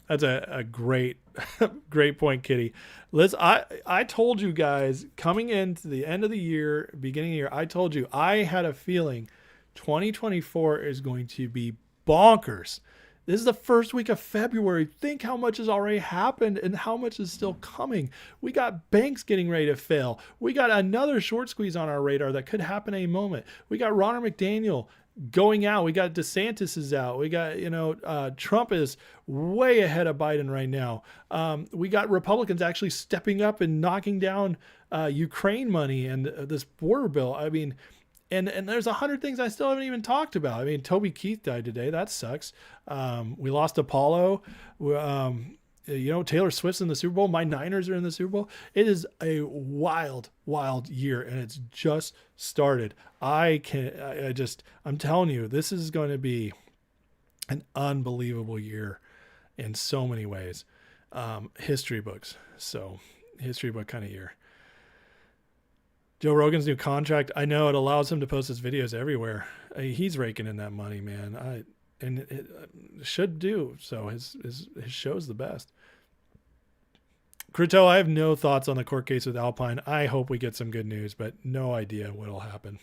there. That's a great, great point, Kitty. Liz, I told you guys coming into the end of the year, beginning of the year, I told you I had a feeling 2024 is going to be bonkers. This is the first week of February. Think how much has already happened and how much is still coming. We got banks getting ready to fail. We got another short squeeze on our radar that could happen any moment. We got Ronald McDaniel going out. We got DeSantis is out. We got, Trump is way ahead of Biden right now. We got Republicans actually stepping up and knocking down Ukraine money and this border bill. I mean, and there's 100 things I still haven't even talked about. I mean, Toby Keith died today. That sucks. We lost Apollo. Taylor Swift's in the Super Bowl. My Niners are in the Super Bowl. It is a wild, wild year, and it's just started. I'm telling you, this is going to be an unbelievable year in so many ways. History books. So history book kind of year. Joe Rogan's new contract. I know it allows him to post his videos everywhere. He's raking in that money, man. And it should do. So his show's the best. Cruto, I have no thoughts on the court case with Alpine. I hope we get some good news, but no idea what'll happen.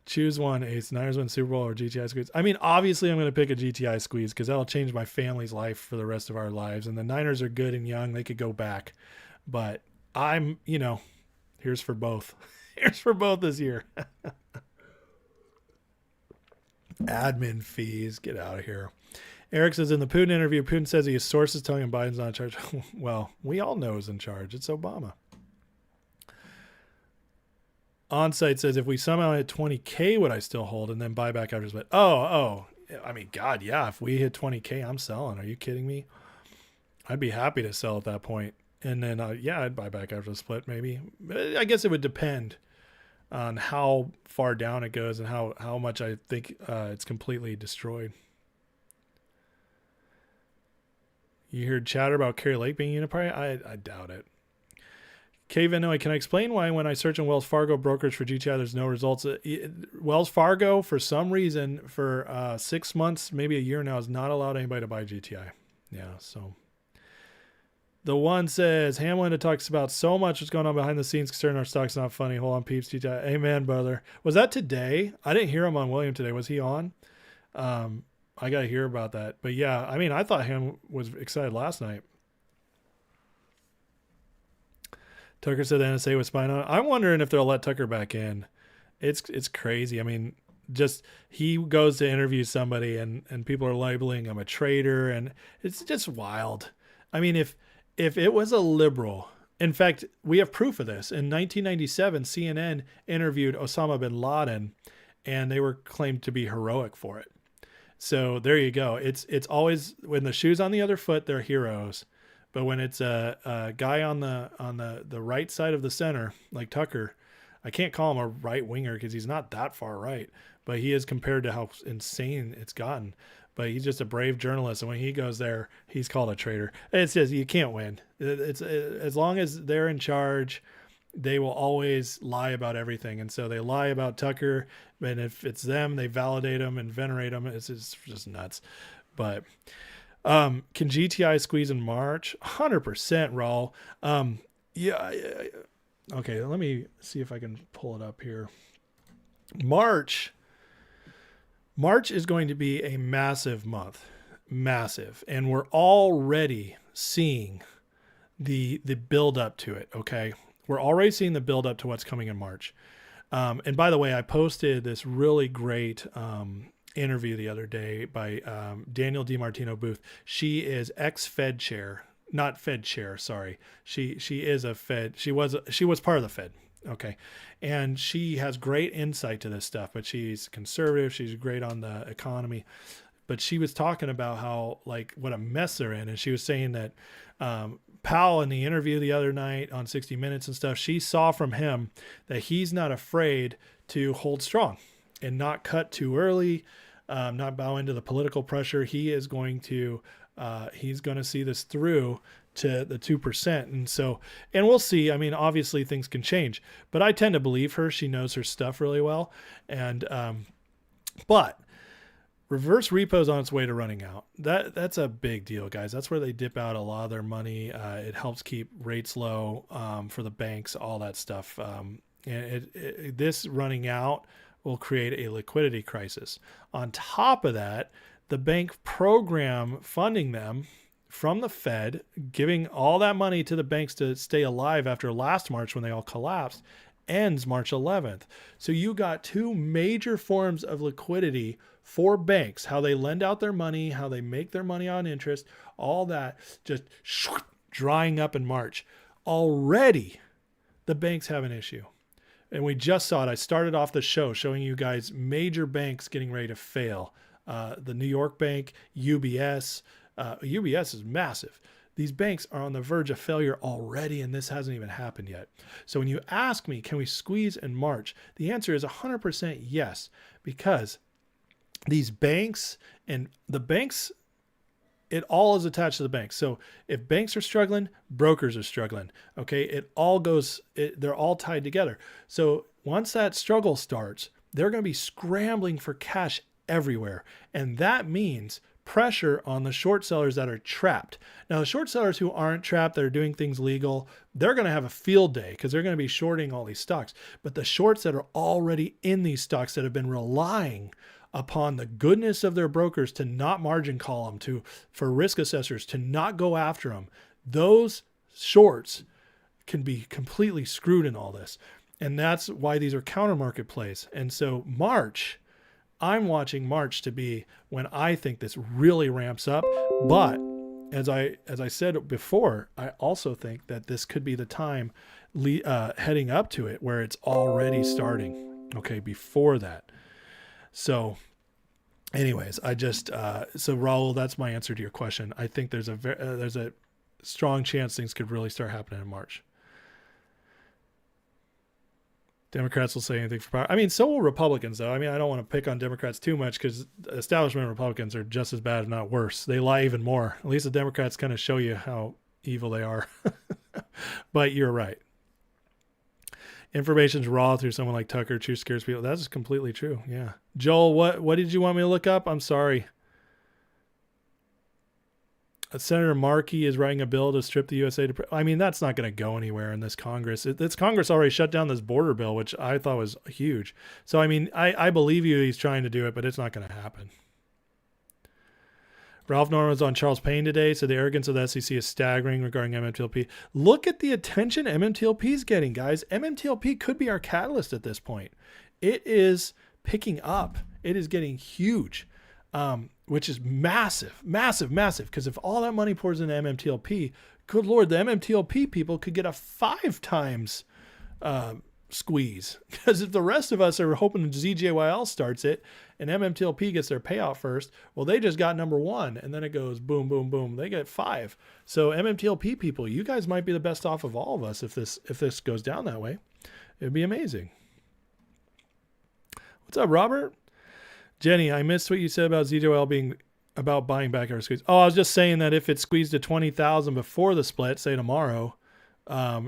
Choose one, Ace. Niners win Super Bowl or GTI squeeze. I mean, obviously I'm going to pick a GTI squeeze because that'll change my family's life for the rest of our lives. And the Niners are good and young. They could go back. But I'm, here's for both. Here's for both this year. Admin fees. Get out of here. Eric says in the Putin interview, Putin says he has sources telling him Biden's not in charge. Well, we all know who's in charge. It's Obama. Onsite says if we somehow hit 20K, would I still hold and then buy back after split? Oh. I mean, God, yeah. If we hit 20K, I'm selling. Are you kidding me? I'd be happy to sell at that point. And then, I'd buy back after the split maybe. I guess it would depend on how far down it goes and how much I think it's completely destroyed. You heard chatter about Carrie Lake being Unipri? I doubt it. K. Venoy, can I explain why when I search on Wells Fargo brokerage for GTI, there's no results? Wells Fargo, for some reason, for 6 months, maybe a year now, has not allowed anybody to buy GTI. Yeah, so... The one says, Hamlin talks about so much what's going on behind the scenes concerning our stock's not funny. Hold on, peeps. GTI. Amen, brother. Was that today? I didn't hear him on William today. Was he on? I got to hear about that. But yeah, I mean, I thought Ham was excited last night. Tucker said the NSA was spying on. I'm wondering if they'll let Tucker back in. It's crazy. I mean, just he goes to interview somebody and people are labeling him a traitor, and it's just wild. I mean, if it was a liberal, in fact, we have proof of this. In 1997, CNN interviewed Osama bin Laden, and they were claimed to be heroic for it. So there you go. It's always when the shoe's on the other foot, they're heroes. But when it's a guy on the right side of the center, like Tucker, I can't call him a right winger because he's not that far right, but he is compared to how insane it's gotten. But he's just a brave journalist, and when he goes there, he's called a traitor. It's just you can't win. It's as long as they're in charge, they will always lie about everything, and so they lie about Tucker. And if it's them, they validate them and venerate them. It's just nuts. But can GTI squeeze in March? 100%, Raul. Yeah. Okay, let me see if I can pull it up here. March is going to be a massive month, massive. And we're already seeing the build up to it. Okay. We're already seeing the build up to what's coming in March. And by the way, I posted this really great, interview the other day by, Daniel DiMartino Booth. She is ex-Fed chair, not Fed chair. Sorry. She is a Fed. She was part of the Fed. Okay. And she has great insight to this stuff, but she's conservative. She's great on the economy, but she was talking about how, like, what a mess they're in. And she was saying that, Powell in the interview the other night on 60 Minutes and stuff, she saw from him that he's not afraid to hold strong and not cut too early, not bow into the political pressure. He is going to, he's going to see this through to the 2%. And so, and we'll see. I mean, obviously things can change, but I tend to believe her. She knows her stuff really well. And, but reverse repo's on its way to running out. That's a big deal, guys. That's where they dip out a lot of their money. It helps keep rates low for the banks, all that stuff. And this running out will create a liquidity crisis. On top of that, the bank program funding them from the Fed, giving all that money to the banks to stay alive after last March when they all collapsed, ends March 11th. So you got two major forms of liquidity for banks, how they lend out their money, how they make their money on interest, all that just drying up in March. Already, the banks have an issue. And we just saw it. I started off the show showing you guys major banks getting ready to fail. The New York Bank, UBS. UBS is massive. These banks are on the verge of failure already, and this hasn't even happened yet. So when you ask me, can we squeeze in March? The answer is 100% yes, because these banks and the banks, it all is attached to the banks. So if banks are struggling, brokers are struggling. Okay, they're all tied together. So once that struggle starts, they're going to be scrambling for cash everywhere. And that means pressure on the short sellers that are trapped. Now, the short sellers who aren't trapped, that are doing things legal, they're going to have a field day because they're going to be shorting all these stocks. But the shorts that are already in these stocks that have been relying upon the goodness of their brokers to not margin call them, for risk assessors to not go after them, those shorts can be completely screwed in all this. And that's why these are counter market plays. And so March, I'm watching March to be when I think this really ramps up. But as I said before, I also think that this could be the time heading up to it where it's already starting. Okay, before that. So anyways, so Raul, that's my answer to your question. I think there's a strong chance things could really start happening in March. Democrats will say anything for power. I mean, so will Republicans, though. I mean, I don't want to pick on Democrats too much because establishment Republicans are just as bad, if not worse. They lie even more. At least the Democrats kind of show you how evil they are. But you're right. Information's raw through someone like Tucker. Truth scares people. That's completely true. Yeah. Joel, what did you want me to look up? I'm sorry. Senator Markey is writing a bill to strip the USA. I mean, that's not going to go anywhere in this Congress. This Congress already shut down this border bill, which I thought was huge. So, I mean, I believe you he's trying to do it, but it's not going to happen. Ralph Norman's on Charles Payne today, so the arrogance of the SEC is staggering regarding MMTLP. Look at the attention MMTLP is getting, guys. MMTLP could be our catalyst at this point. It is picking up. It is getting huge. Which is massive, massive, massive. Because if all that money pours into MMTLP, good Lord, the MMTLP people could get a 5 times squeeze. Because if the rest of us are hoping ZJYL starts it and MMTLP gets their payout first, well, they just got number 1. And then it goes boom, boom, boom. They get 5. So MMTLP people, you guys might be the best off of all of us if this goes down that way. It'd be amazing. What's up, Robert? Jenny, I missed what you said about ZJYL being about buying back our squeeze. Oh, I was just saying that if it squeezed to 20,000 before the split, say tomorrow,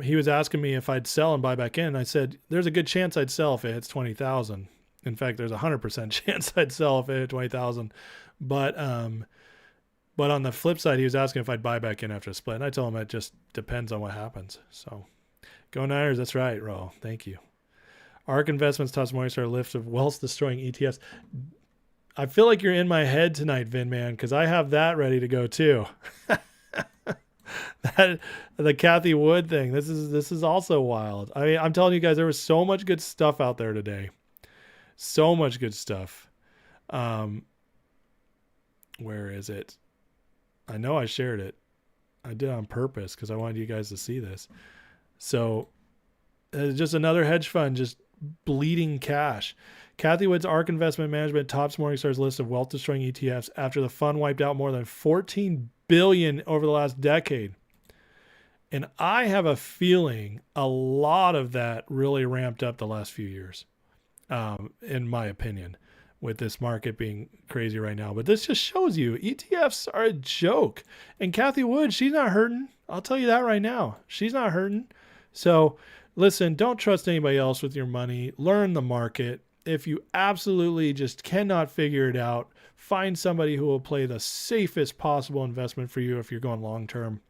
he was asking me if I'd sell and buy back in. I said, there's a good chance I'd sell if it hits 20,000. In fact, there's a 100% chance I'd sell if it hit 20,000. But on the flip side, he was asking if I'd buy back in after the split. And I told him it just depends on what happens. So go Niners. That's right, Ro. Thank you. ARK Investments tops Morningstar lift of wealth-destroying ETFs. I feel like you're in my head tonight, Vin, man, because I have that ready to go too. The Kathy Wood thing. This is also wild. I mean, I'm telling you guys, there was so much good stuff out there today. So much good stuff. Where is it? I know I shared it. I did on purpose because I wanted you guys to see this. So just another hedge fund just bleeding cash. Kathy Wood's ARK Investment Management tops Morningstar's list of wealth-destroying ETFs after the fund wiped out more than $14 billion over the last decade. And I have a feeling a lot of that really ramped up the last few years, in my opinion, with this market being crazy right now. But this just shows you ETFs are a joke. And Kathy Wood, she's not hurting. I'll tell you that right now. She's not hurting. So listen, don't trust anybody else with your money. Learn the market. if you absolutely just cannot figure it out, find somebody who will play the safest possible investment for you if you're going long term,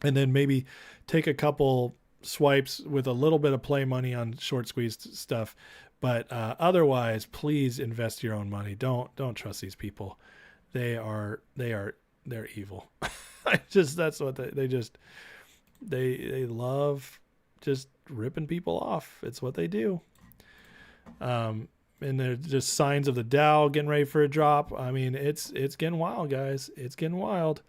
and then maybe take a couple swipes with a little bit of play money on short squeeze stuff. But otherwise, please invest your own money. Don't trust these people. They're evil. That's what they love, just ripping people off. It's what they do. And they're just signs of the Dow getting ready for a drop. I mean, it's getting wild, guys. It's getting wild.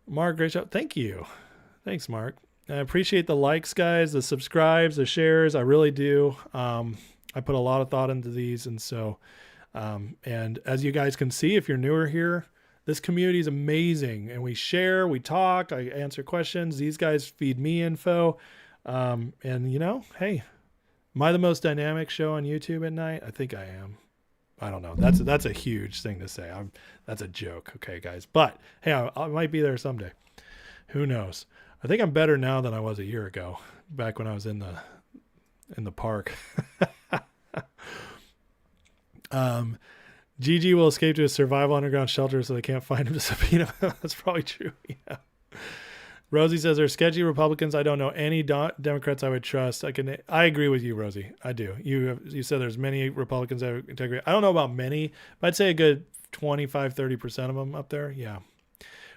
Mark, great show. Thank you. Thanks, Mark. I appreciate the likes, guys, the subscribes, the shares. I really do. I put a lot of thought into these. And so, and as you guys can see, if you're newer here, this community is amazing. And we share, we talk, I answer questions. These guys feed me info. And hey, am I the most dynamic show on YouTube at night? I think I am. I don't know. That's a huge thing to say. That's a joke. Okay, guys. But hey, I might be there someday. Who knows? I think I'm better now than I was a year ago, back when I was in the park. GG will escape to a survival underground shelter so they can't find him to subpoena him. That's probably true. Yeah. Rosie says they're sketchy Republicans. I don't know any Democrats I would trust. I agree with you, Rosie. I do. You said there's many Republicans that have integrity. I don't know about many, but I'd say a good 25, 30% of them up there. Yeah.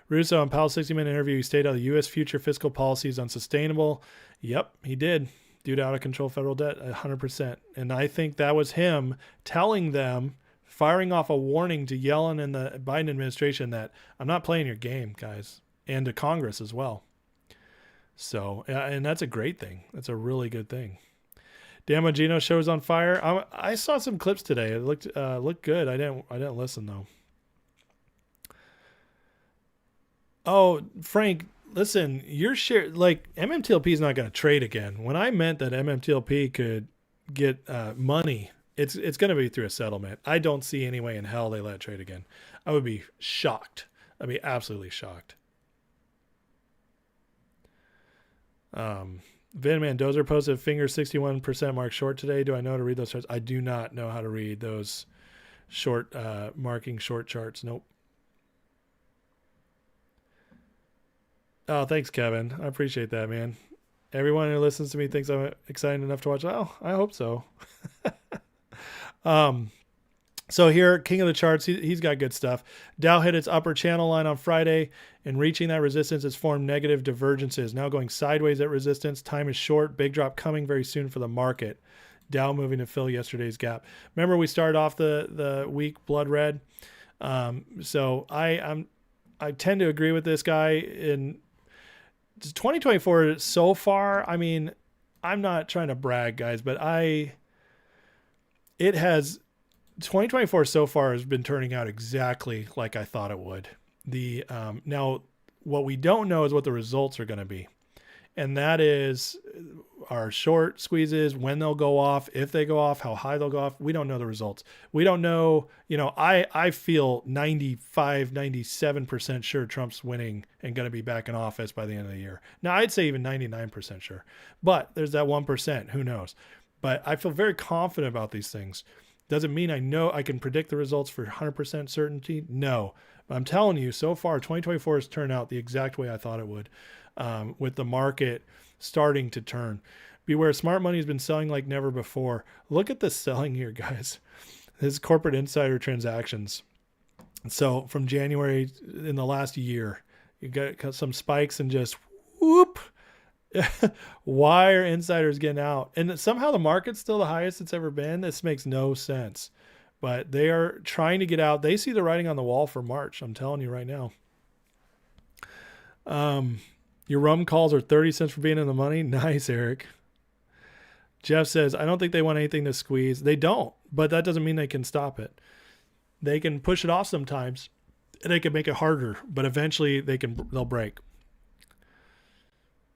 Russo on Powell's 60-minute interview, he stated how the U.S. future fiscal policy is unsustainable. Yep, he did. Due to out-of-control federal debt, 100%. And I think that was him telling them, firing off a warning to Yellen and the Biden administration that I'm not playing your game, guys, and to Congress as well. So, and that's a great thing. That's a really good thing. Dan Magino show is on fire. I saw some clips today. It looked good. I didn't listen though. Oh, Frank, listen, your share, like MMTLP is not going to trade again. When I meant that MMTLP could get money, it's going to be through a settlement. I don't see any way in hell they let it trade again. I would be shocked. I'd be absolutely shocked. Van Mendoza posted finger 61% mark short today. Do I know how to read those charts? I do not know how to read those short marking short charts. Nope. Oh, thanks, Kevin. I appreciate that, man. Everyone who listens to me thinks I'm excited enough to watch. Oh, I hope so. So here, king of the charts, he's got good stuff. Dow hit its upper channel line on Friday, and reaching that resistance, it's formed negative divergences. Now going sideways at resistance. Time is short. Big drop coming very soon for the market. Dow moving to fill yesterday's gap. Remember, we started off the week blood red. So I tend to agree with this guy. In 2024 so far, I mean, I'm not trying to brag, guys, but 2024 so far has been turning out exactly like I thought it would. Now what we don't know is what the results are going to be. And that is our short squeezes, when they'll go off, if they go off, how high they'll go off. We don't know the results. We don't know, I feel 95, 97% sure Trump's winning and going to be back in office by the end of the year. Now I'd say even 99% sure, but there's that 1%, who knows? But I feel very confident about these things. Doesn't mean I know I can predict the results for 100% certainty. No, but I'm telling you, so far, 2024 has turned out the exact way I thought it would, with the market starting to turn. Beware, smart money has been selling like never before. Look at the selling here, guys. This is corporate insider transactions. So from January in the last year, you got some spikes and just whoop. Why are insiders getting out? And somehow the market's still the highest it's ever been. This makes no sense. But they are trying to get out. They see the writing on the wall for March. I'm telling you right now. Your rum calls are 30 cents for being in the money. Nice, Eric. Jeff says, I don't think they want anything to squeeze. They don't, but that doesn't mean they can stop it. They can push it off sometimes, and they can make it harder, but eventually they'll break.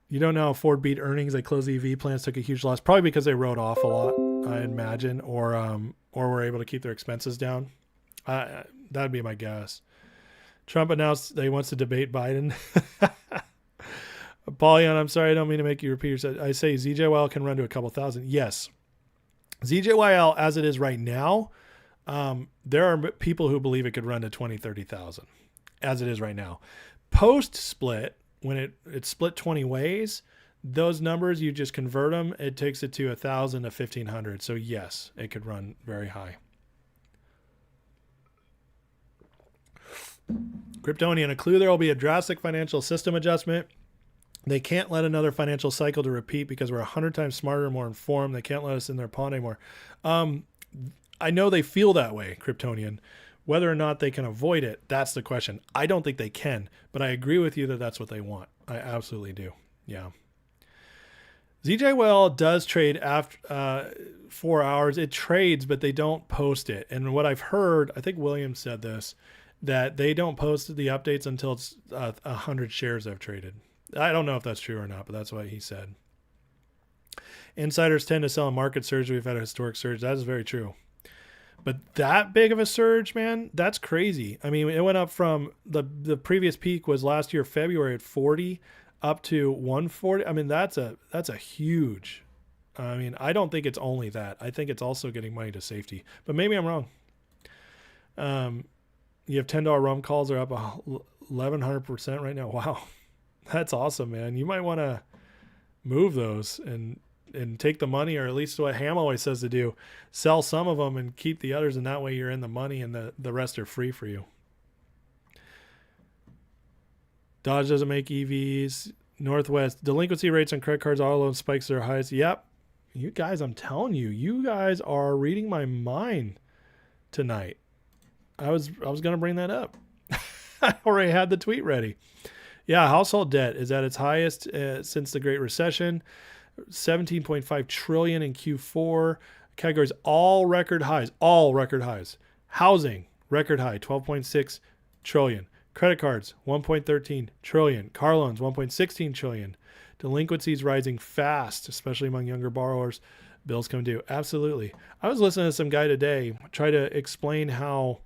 You don't know how Ford beat earnings. They closed EV plants, took a huge loss, probably because they wrote off a lot, I imagine, or were able to keep their expenses down. That'd be my guess. Trump announced that he wants to debate Biden. Paulian, I'm sorry, I don't mean to make you repeat yourself. I say ZJYL can run to a couple thousand. Yes. ZJYL, as it is right now, there are people who believe it could run to 20, 30,000 as it is right now. Post split, when it's split 20 ways, those numbers, you just convert them, it takes it to 1,000 to 1,500. So yes, it could run very high. Kryptonian, a clue there will be a drastic financial system adjustment. They can't let another financial cycle to repeat because we're 100 times smarter and more informed. They can't let us in their pond anymore. I know they feel that way, Kryptonian. Whether or not they can avoid it, that's the question. I don't think they can, but I agree with you that that's what they want. I absolutely do. Yeah. ZJYL does trade after 4 hours. It trades, but they don't post it. And what I've heard, I think William said this, that they don't post the updates until it's 100 shares have traded. I don't know if that's true or not, but that's what he said. Insiders tend to sell a market surge. We've had a historic surge. That is very true. But that big of a surge, man, that's crazy. I mean, it went up from the previous peak was last year, February at 40 up to 140. I mean, that's a huge. I mean, I don't think it's only that. I think it's also getting money to safety. But maybe I'm wrong. You have $10 rum calls are up 1,100% right now. Wow. That's awesome, man. You might want to move those and take the money, or at least what Ham always says to do, sell some of them and keep the others, and that way you're in the money and the rest are free for you. Dodge doesn't make EVs. Northwest, delinquency rates on credit cards, auto loan spikes their highest. Yep. You guys, I'm telling you, you guys are reading my mind tonight. I was going to bring that up. I already had the tweet ready. Yeah, household debt is at its highest since the Great Recession. 17.5 trillion in Q4. Categories all record highs. Housing, record high, 12.6 trillion. Credit cards, 1.13 trillion. Car loans, 1.16 trillion. Delinquencies rising fast, especially among younger borrowers. Bills come due. Absolutely. I was listening to some guy today try to explain how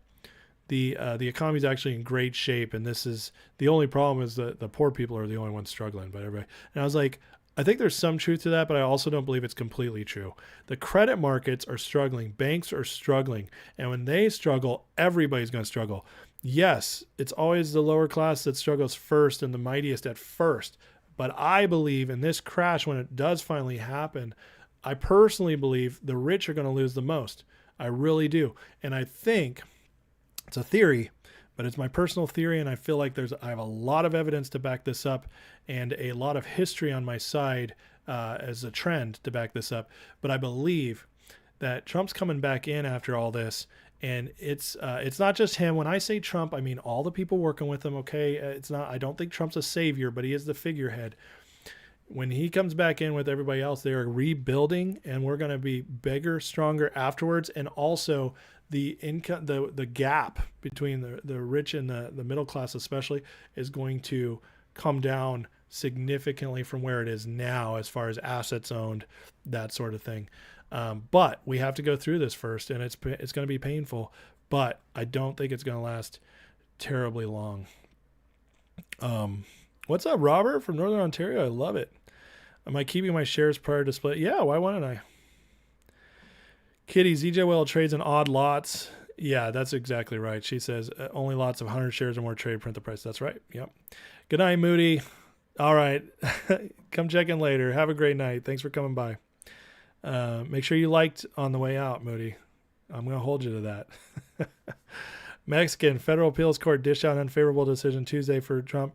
the economy is actually in great shape, and this is the only problem is that the poor people are the only ones struggling. But everybody, and I was like, I think there's some truth to that, but I also don't believe it's completely true. The credit markets are struggling. Banks are struggling. And when they struggle, everybody's going to struggle. Yes, it's always the lower class that struggles first and the mightiest at first. But I believe in this crash, when it does finally happen, I personally believe the rich are going to lose the most. I really do. And I think it's a theory, but it's my personal theory, and I feel like I have a lot of evidence to back this up and a lot of history on my side as a trend to back this up. But I believe that Trump's coming back in after all this, and it's not just him. When I say Trump, I mean all the people working with him. Okay, it's not. I don't think Trump's a savior, but he is the figurehead. When he comes back in with everybody else, they are rebuilding, and we're going to be bigger, stronger afterwards, and also the income, the gap between the rich and the middle class especially is going to come down significantly from where it is now as far as assets owned, that sort of thing. But we have to go through this first, and it's going to be painful, but I don't think it's going to last terribly long. What's up, Robert from Northern Ontario? I love it. Am I keeping my shares prior to split? Yeah, why wouldn't I? Kitty, ZJYL trades in odd lots. Yeah, that's exactly right. She says only lots of 100 shares or more trade, print the price. That's right. Yep. Good night, Moody. All right. Come check in later. Have a great night. Thanks for coming by. Make sure you liked on the way out, Moody. I'm going to hold you to that. Mexican federal appeals court dished out unfavorable decision Tuesday for Trump.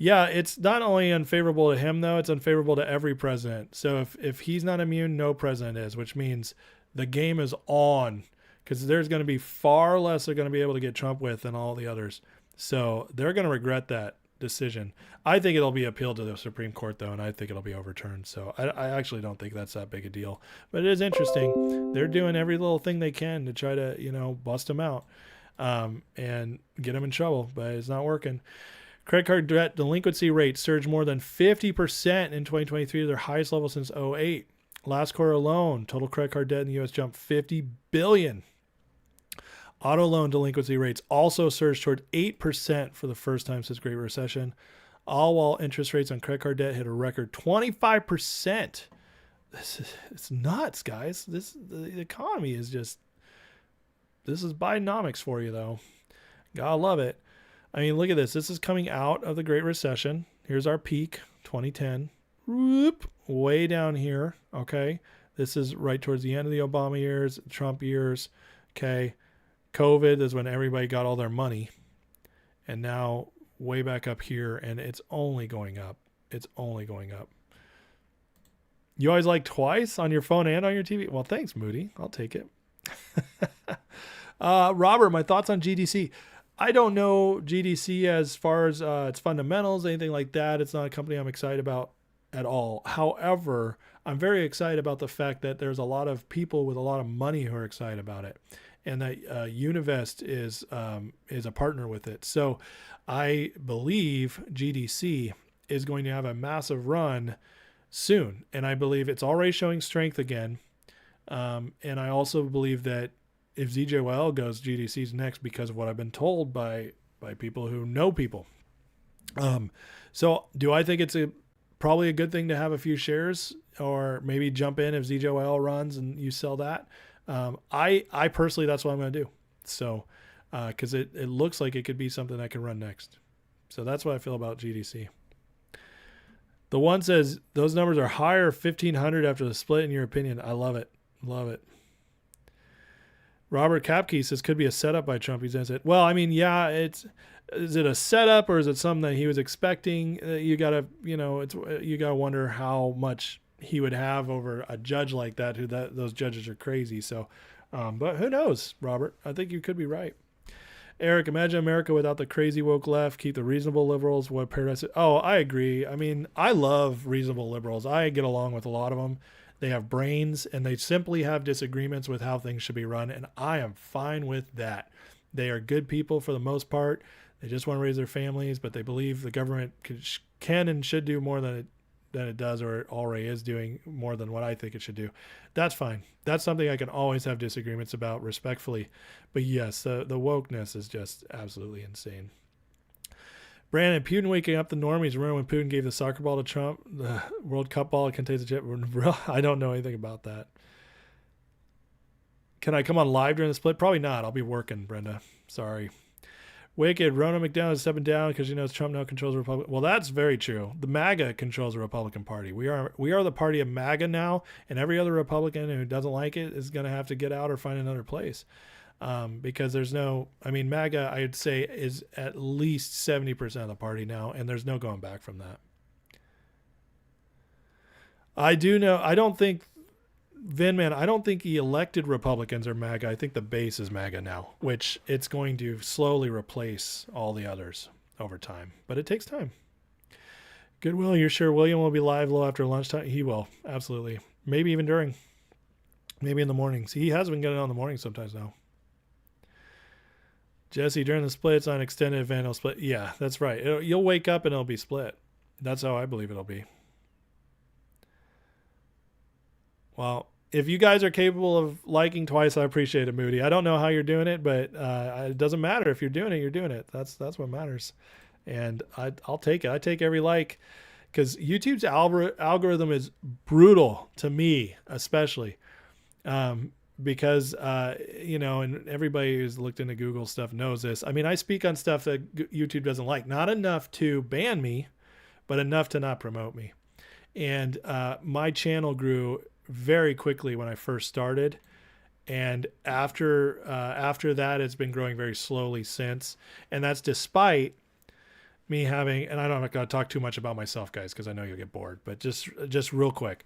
Yeah, it's not only unfavorable to him, though. It's unfavorable to every president. So if he's not immune, no president is, which means the game is on, because there's going to be far less they're going to be able to get Trump with than all the others. So they're going to regret that decision. I think it'll be appealed to the Supreme Court, though, and I think it'll be overturned. So I actually don't think that's that big a deal. But it is interesting. They're doing every little thing they can to try to, bust them out and get them in trouble, but it's not working. Credit card debt delinquency rates surged more than 50% in 2023 to their highest level since 2008. Last quarter alone, total credit card debt in the U.S. jumped $50 billion. Auto loan delinquency rates also surged toward 8% for the first time since Great Recession, all while interest rates on credit card debt hit a record 25%. it's nuts, guys. The economy is just, this is Bidenomics for you, though. Gotta love it. I mean, look at this. This is coming out of the Great Recession. Here's our peak, 2010. Whoop, way down here. Okay. This is right towards the end of the Obama years, Trump years. Okay. COVID is when everybody got all their money. And now way back up here, and it's only going up. It's only going up. You always like twice on your phone and on your TV? Well, thanks, Moody. I'll take it. Robert, my thoughts on GDC. I don't know GDC as far as its fundamentals, anything like that. It's not a company I'm excited about at all. However, I'm very excited about the fact that there's a lot of people with a lot of money who are excited about it, and that Univest is a partner with it. So I believe GDC is going to have a massive run soon, and I believe it's already showing strength again. And I also believe that if ZJYL goes, GDC's next, because of what I've been told by people who know people. So do I think it's probably a good thing to have a few shares, or maybe jump in if ZJYL runs and you sell that? I personally, that's what I'm going to do. So, cause it looks like it could be something that can run next. So that's what I feel about GDC. The one says those numbers are higher, 1,500 after the split, in your opinion. I love it. Love it. Robert Kapke says could be a setup by Trump. He says it. Well, I mean, yeah, is it a setup, or is it something that he was expecting? You gotta wonder how much he would have over a judge like that. Those judges are crazy. So, but who knows, Robert? I think you could be right. Eric, imagine America without the crazy woke left. Keep the reasonable liberals. What paradise? Oh, I agree. I mean, I love reasonable liberals. I get along with a lot of them. They have brains, and they simply have disagreements with how things should be run, and I am fine with that. They are good people for the most part. They just want to raise their families, but they believe the government can and should do more than it does, or it already is doing more than what I think it should do. That's fine. That's something I can always have disagreements about respectfully. But yes, the wokeness is just absolutely insane. Brandon, Putin waking up the normies. Remember when Putin gave the soccer ball to Trump? The World Cup ball, it contains a chip. I don't know anything about that. Can I come on live during the split? Probably not. I'll be working, Brenda. Sorry. Wicked. Rona McDowell is stepping down because she knows Trump now controls the Republican. Well, that's very true. The MAGA controls the Republican Party. We are the party of MAGA now, and every other Republican who doesn't like it is going to have to get out or find another place. Because there's MAGA, I'd say, is at least 70% of the party now, and there's no going back from that. I don't think the elected Republicans are MAGA. I think the base is MAGA now, which it's going to slowly replace all the others over time, but it takes time. Goodwill, you're sure William will be live low after lunchtime? He will, absolutely. Maybe even during, maybe in the mornings. He has been getting on the mornings sometimes now. Jesse, during the split, it's on extended event, it'll split. Yeah, that's right. You'll wake up and it'll be split. That's how I believe it'll be. Well, if you guys are capable of liking twice, I appreciate it, Moody. I don't know how you're doing it, but it doesn't matter. If you're doing it, you're doing it. That's what matters. And I'll take it. I take every like, because YouTube's algorithm is brutal to me, especially. Because, and everybody who's looked into Google stuff knows this. I mean, I speak on stuff that YouTube doesn't like. Not enough to ban me, but enough to not promote me. And my channel grew very quickly when I first started. And after that, it's been growing very slowly since. And that's despite me having, and I'm not going to talk too much about myself, guys, because I know you'll get bored, but just real quick.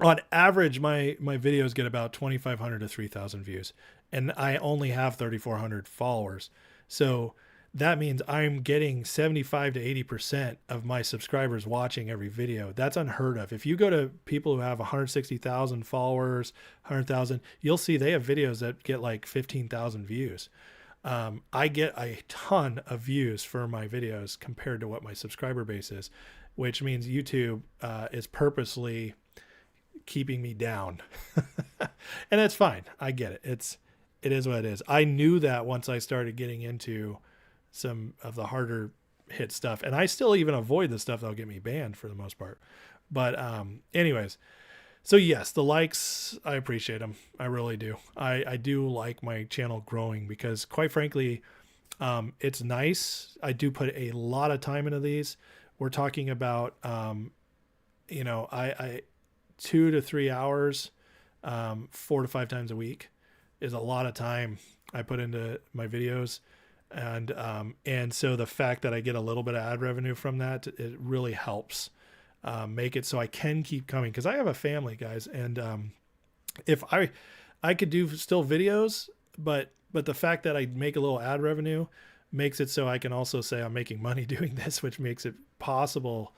On average, my videos get about 2,500 to 3,000 views, and I only have 3,400 followers. So that means I'm getting 75 to 80% of my subscribers watching every video. That's unheard of. If you go to people who have 160,000 followers, 100,000, you'll see they have videos that get like 15,000 views. I get a ton of views for my videos compared to what my subscriber base is, which means YouTube is purposely keeping me down. And that's fine. I get it. It is what it is. I knew that once I started getting into some of the harder hit stuff, and I still even avoid the stuff that'll get me banned for the most part. But anyways, so yes, the likes, I appreciate them. I really do. I do like my channel growing because, quite frankly, it's nice. I do put a lot of time into these. We're talking about, I 2 to 3 hours, 4 to 5 times a week is a lot of time I put into my videos. And so the fact that I get a little bit of ad revenue from that, it really helps make it so I can keep coming, because I have a family, guys. And if I could do still videos, but the fact that I make a little ad revenue makes it so I can also say I'm making money doing this, which makes it possible,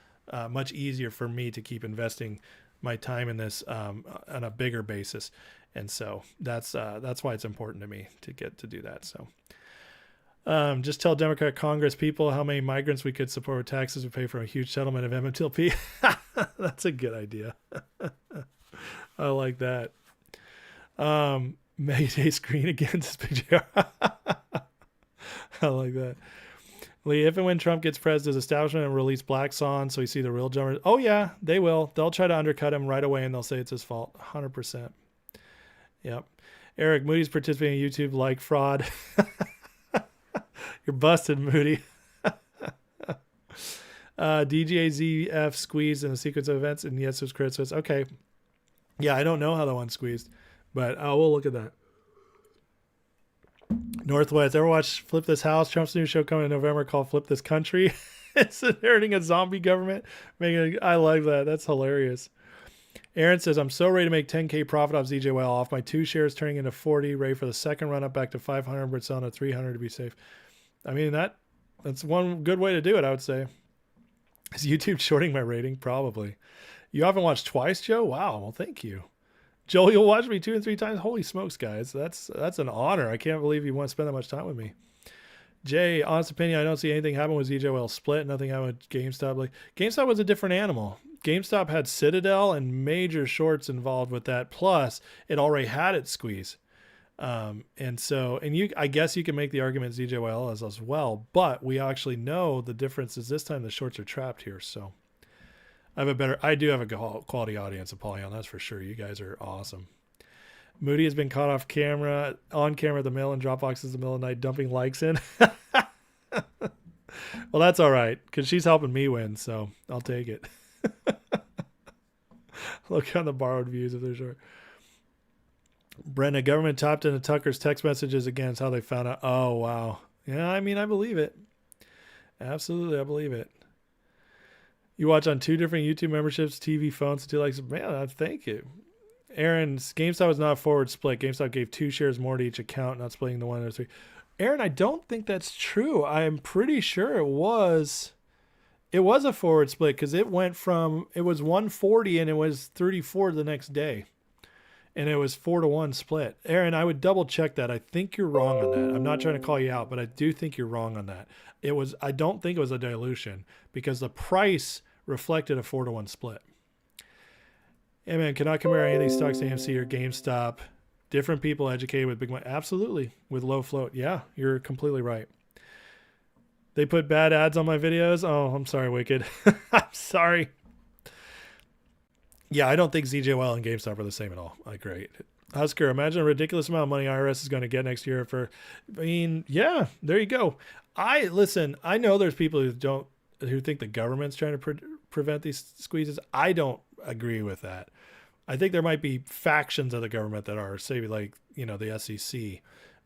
much easier for me to keep investing my time in this on a bigger basis. And so that's why it's important to me to get to do that. So just tell Democrat Congress people how many migrants we could support with taxes would pay for a huge settlement of MMTLP. That's a good idea. I like that. Mayday screen against PGR. I like that. Lee, if and when Trump gets pressed, does establishment and release Black Swan so we see the real jumpers? Oh yeah, they will. They'll try to undercut him right away and they'll say it's his fault. 100%. Yep. Eric, Moody's participating in YouTube like fraud. You're busted, Moody. DJZF squeezed in a sequence of events, and yes, it was credit. Okay. Yeah, I don't know how that one squeezed, but we'll look at that. Northwest, ever watch Flip This House? Trump's new show coming in November called Flip This Country. It's inheriting a zombie government. I like that. That's hilarious. Aaron says, I'm so ready to make 10K profit off ZJYL off my 2 shares turning into 40, ready for the second run up back to 500, but selling at 300 to be safe. I mean, that's one good way to do it, I would say. Is YouTube shorting my rating? Probably. You haven't watched twice, Joe? Wow. Well, thank you. Joel, you'll watch me 2 and 3 times? Holy smokes, guys. That's an honor. I can't believe you want to spend that much time with me. Jay, honest opinion, I don't see anything happen with ZJYL split. Nothing happened with GameStop. Like, GameStop was a different animal. GameStop had Citadel and major shorts involved with that. Plus, it already had its squeeze. I guess you can make the argument ZJYL as well, but we actually know the difference is this time the shorts are trapped here. So I do have a quality audience of Polygon. That's for sure. You guys are awesome. Moody has been caught on camera at the mail and drop boxes in the middle of the night, dumping likes in. Well, that's all right, because she's helping me win, so I'll take it. Look on the borrowed views if they're short. Brenda, government tapped into Tucker's text messages again. It's how they found out. Oh, wow. Yeah, I mean, I believe it. Absolutely, I believe it. You watch on 2 different YouTube memberships, TV, phones, 2 likes. Man, thank you. Aaron, GameStop was not a forward split. GameStop gave 2 shares more to each account, not splitting the 1 or 3. Aaron, I don't think that's true. I'm pretty sure it was a forward split, because it was 140 and it was 34 the next day. And it was 4-to-1 split. Aaron, I would double check that. I think you're wrong on that. I'm not trying to call you out, but I do think you're wrong on that. I don't think it was a dilution, because the price reflected a 4-to-1 split. Hey man, cannot compare any of these stocks to AMC or GameStop. Different people educated with big money. Absolutely. With low float. Yeah, you're completely right. They put bad ads on my videos. Oh, I'm sorry, Wicked. I'm sorry. Yeah, I don't think ZJYL and GameStop are the same at all. I agree. Husker, imagine a ridiculous amount of money IRS is going to get next year yeah, there you go. I know there's people who think the government's trying to prevent these squeezes. I don't agree with that. I think there might be factions of the government that are, say, like, the SEC.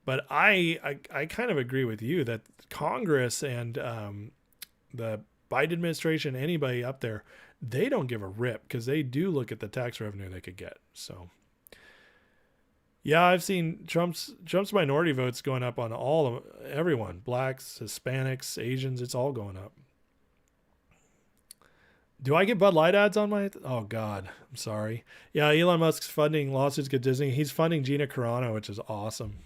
But I kind of agree with you that Congress and the Biden administration, anybody up there, they don't give a rip, because they do look at the tax revenue they could get. So, yeah, I've seen Trump's minority votes going up on everyone, blacks, Hispanics, Asians. It's all going up. Do I get Bud Light ads on my? Oh God, I'm sorry. Yeah, Elon Musk's funding lawsuits get Disney. He's funding Gina Carano, which is awesome.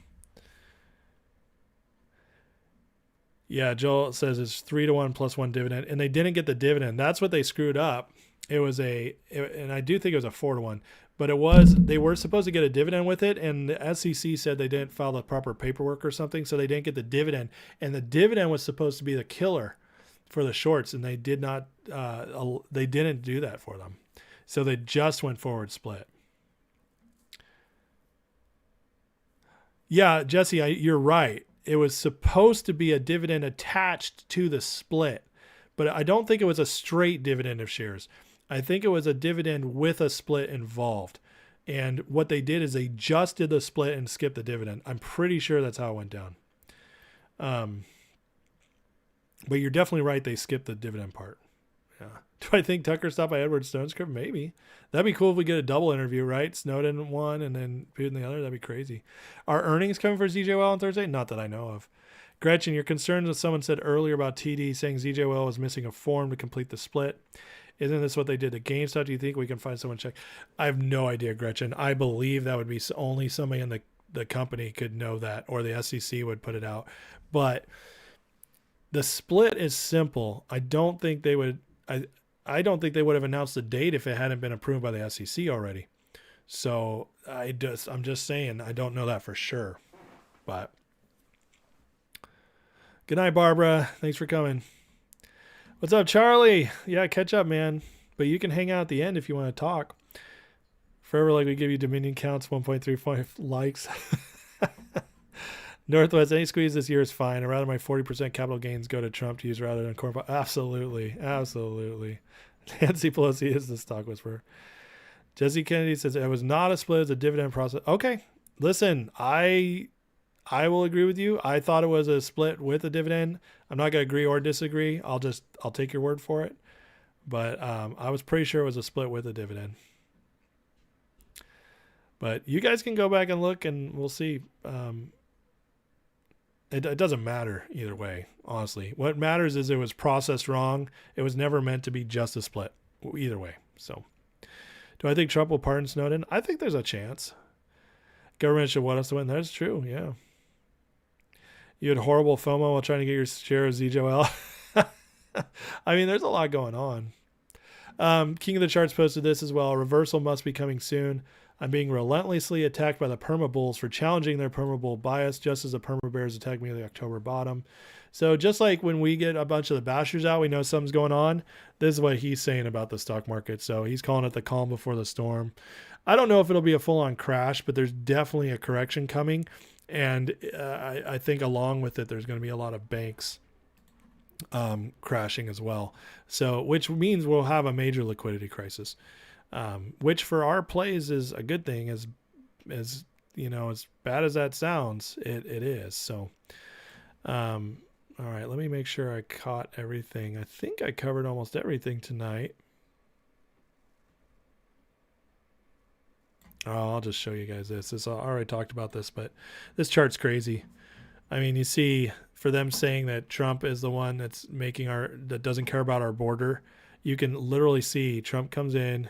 Yeah, Joel says it's 3-to-1 plus 1 dividend, and they didn't get the dividend. That's what they screwed up. And I do think it was a 4-to-1, but they were supposed to get a dividend with it, and the SEC said they didn't file the proper paperwork or something, so they didn't get the dividend. And the dividend was supposed to be the killer for the shorts, and they did not. They didn't do that for them. So they just went forward split. Yeah, Jesse, you're right. It was supposed to be a dividend attached to the split, but I don't think it was a straight dividend of shares. I think it was a dividend with a split involved. And what they did is they just did the split and skipped the dividend. I'm pretty sure that's how it went down. But you're definitely right. They skipped the dividend part. Yeah. Do I think Tucker stopped by Edward Stone's script? Maybe. That'd be cool if we get a double interview, right? Snowden one and then Putin the other. That'd be crazy. Are earnings coming for ZJYL on Thursday? Not that I know of. Gretchen, you're concerned with someone said earlier about TD saying ZJYL was missing a form to complete the split. Isn't this what they did to GameStop? Do you think we can find someone check? I have no idea, Gretchen. I believe that would be only somebody in the company could know that, or the SEC would put it out. But the split is simple. I don't think they would have announced the date if it hadn't been approved by the SEC already. So I'm just saying, I don't know that for sure. But good night, Barbara. Thanks for coming. What's up, Charlie? Yeah, catch up, man. But you can hang out at the end if you want to talk. Forever like we give you Dominion counts, 1.35 likes. Northwest, any squeeze this year is fine. I'd rather my 40% capital gains go to Trump to use rather than corporate. Absolutely. Absolutely. Nancy Pelosi is the stock whisperer. Jesse Kennedy says it was not a split, it's a dividend process. Okay. Listen, I will agree with you. I thought it was a split with a dividend. I'm not going to agree or disagree. I'll take your word for it. But I was pretty sure it was a split with a dividend. But you guys can go back and look and we'll see. It doesn't matter either way, honestly. What matters is it was processed wrong. It was never meant to be just a split either way. So do I think Trump will pardon Snowden? I think there's a chance. Government should want us to win. That's true. Yeah. You had horrible FOMO while trying to get your share of ZJYL. I mean, there's a lot going on. King of the Charts posted this as well. A reversal must be coming soon. I'm being relentlessly attacked by the perma bulls for challenging their perma bull bias, just as the perma bears attacked me at the October bottom. So just like when we get a bunch of the bashers out, we know something's going on. This is what he's saying about the stock market. So he's calling it the calm before the storm. I don't know if it'll be a full-on crash, but there's definitely a correction coming. And I think along with it, there's going to be a lot of banks crashing as well. So, which means we'll have a major liquidity crisis, which for our plays is a good thing. As you know, as bad as that sounds, it is. So, all right, let me make sure I caught everything. I think I covered almost everything tonight. Oh, I'll just show you guys this. I already talked about this, but this chart's crazy. I mean, you see, for them saying that Trump is the one that's that doesn't care about our border, you can literally see Trump comes in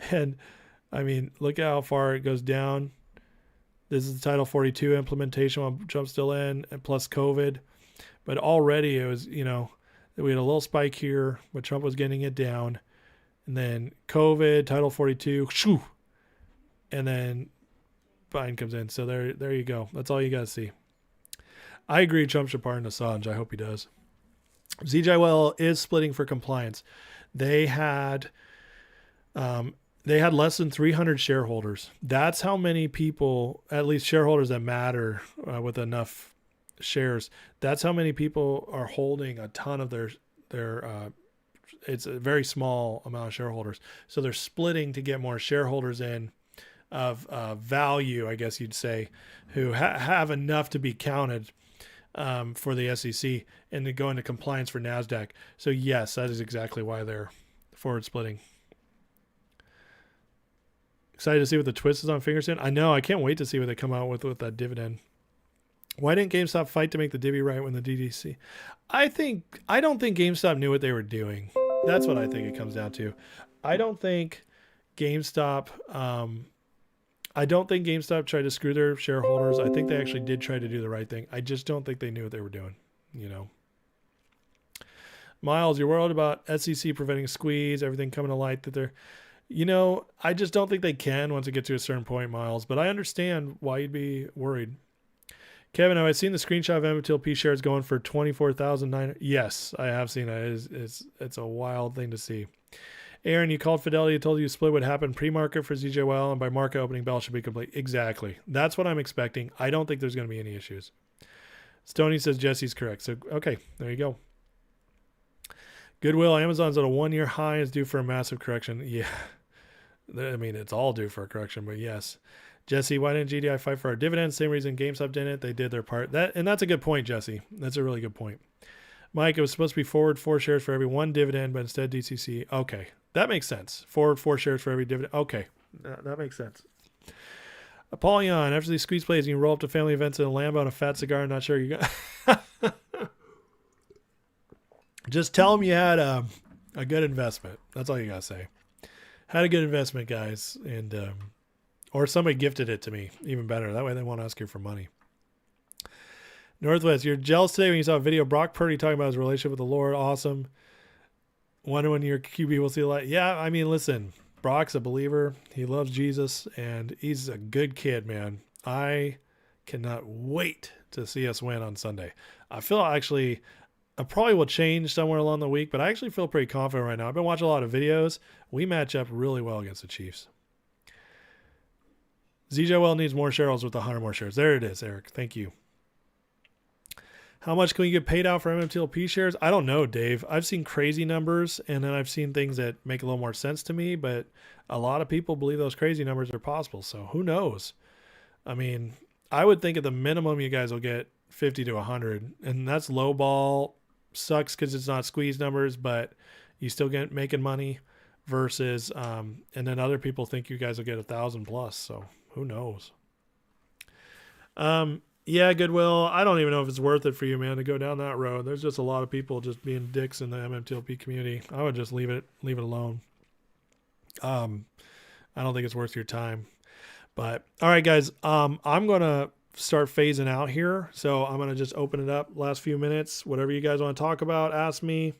and I mean, look at how far it goes down. This is the Title 42 implementation while Trump's still in, and plus COVID. But already it was, we had a little spike here, but Trump was getting it down. And then COVID, Title 42, shoo, and then Biden comes in. So there you go. That's all you got to see. I agree Trump should pardon Assange. I hope he does. ZJYL is splitting for compliance. They had less than 300 shareholders. That's how many people, at least shareholders that matter with enough shares. That's how many people are holding a ton of their it's a very small amount of shareholders. So they're splitting to get more shareholders in of value, I guess you'd say, who have enough to be counted for the SEC and to go into compliance for NASDAQ. So yes, that is exactly why they're forward splitting. Excited to see what the twist is on Fingersoon. I know. I can't wait to see what they come out with that dividend. Why didn't GameStop fight to make the divvy right when the DDC? I don't think GameStop knew what they were doing. That's what I think it comes down to. I don't think GameStop tried to screw their shareholders. I think they actually did try to do the right thing. I just don't think they knew what they were doing, Miles, you're worried about SEC preventing squeeze, everything coming to light that they're, I just don't think they can once it gets to a certain point, Miles. But I understand why you'd be worried. Kevin, have I seen the screenshot of MMTLP shares going for 24,900? Yes, I have seen it. It's a wild thing to see. Aaron, you called Fidelity, told you split would happen pre-market for ZJYL, and by market opening bell should be complete. Exactly. That's what I'm expecting. I don't think there's going to be any issues. Stoney says Jesse's correct. So, okay, there you go. Goodwill, Amazon's at a 1-year high, is due for a massive correction. Yeah. I mean, it's all due for a correction, but yes. Jesse, why didn't GTII fight for our dividends? Same reason GameStop didn't. They did their part. That's a good point, Jesse. That's a really good point. Mike, it was supposed to be forward 4 shares for every 1 dividend, but instead DCC. Okay, that makes sense. Forward 4 shares for every dividend. Okay, that makes sense. Apollyon, after these squeeze plays, you can roll up to family events in a Lambo and a fat cigar. Not sure you got. Just tell them you had a good investment. That's all you gotta say. Had a good investment, guys, and or somebody gifted it to me. Even better. That way they won't ask you for money. Northwest, you're jealous today when you saw a video of Brock Purdy talking about his relationship with the Lord. Awesome. Wonder when your QB will see a light. Yeah, I mean, listen, Brock's a believer. He loves Jesus, and he's a good kid, man. I cannot wait to see us win on Sunday. I probably will change somewhere along the week, but I actually feel pretty confident right now. I've been watching a lot of videos. We match up really well against the Chiefs. ZJYL needs more shareholders with 100 more shares. There it is, Eric. Thank you. How much can we get paid out for MMTLP shares? I don't know, Dave. I've seen crazy numbers, and then I've seen things that make a little more sense to me, but a lot of people believe those crazy numbers are possible, so who knows? I mean, I would think at the minimum you guys will get 50 to 100, and that's low ball. Sucks because it's not squeeze numbers, but you still get making money versus, and then other people think you guys will get 1,000 plus, so who knows? Yeah, Goodwill. I don't even know if it's worth it for you, man, to go down that road. There's just a lot of people just being dicks in the MMTLP community. I would just leave it alone. I don't think it's worth your time. But all right, guys. I'm gonna start phasing out here, so I'm gonna just open it up. Last few minutes, whatever you guys want to talk about, ask me,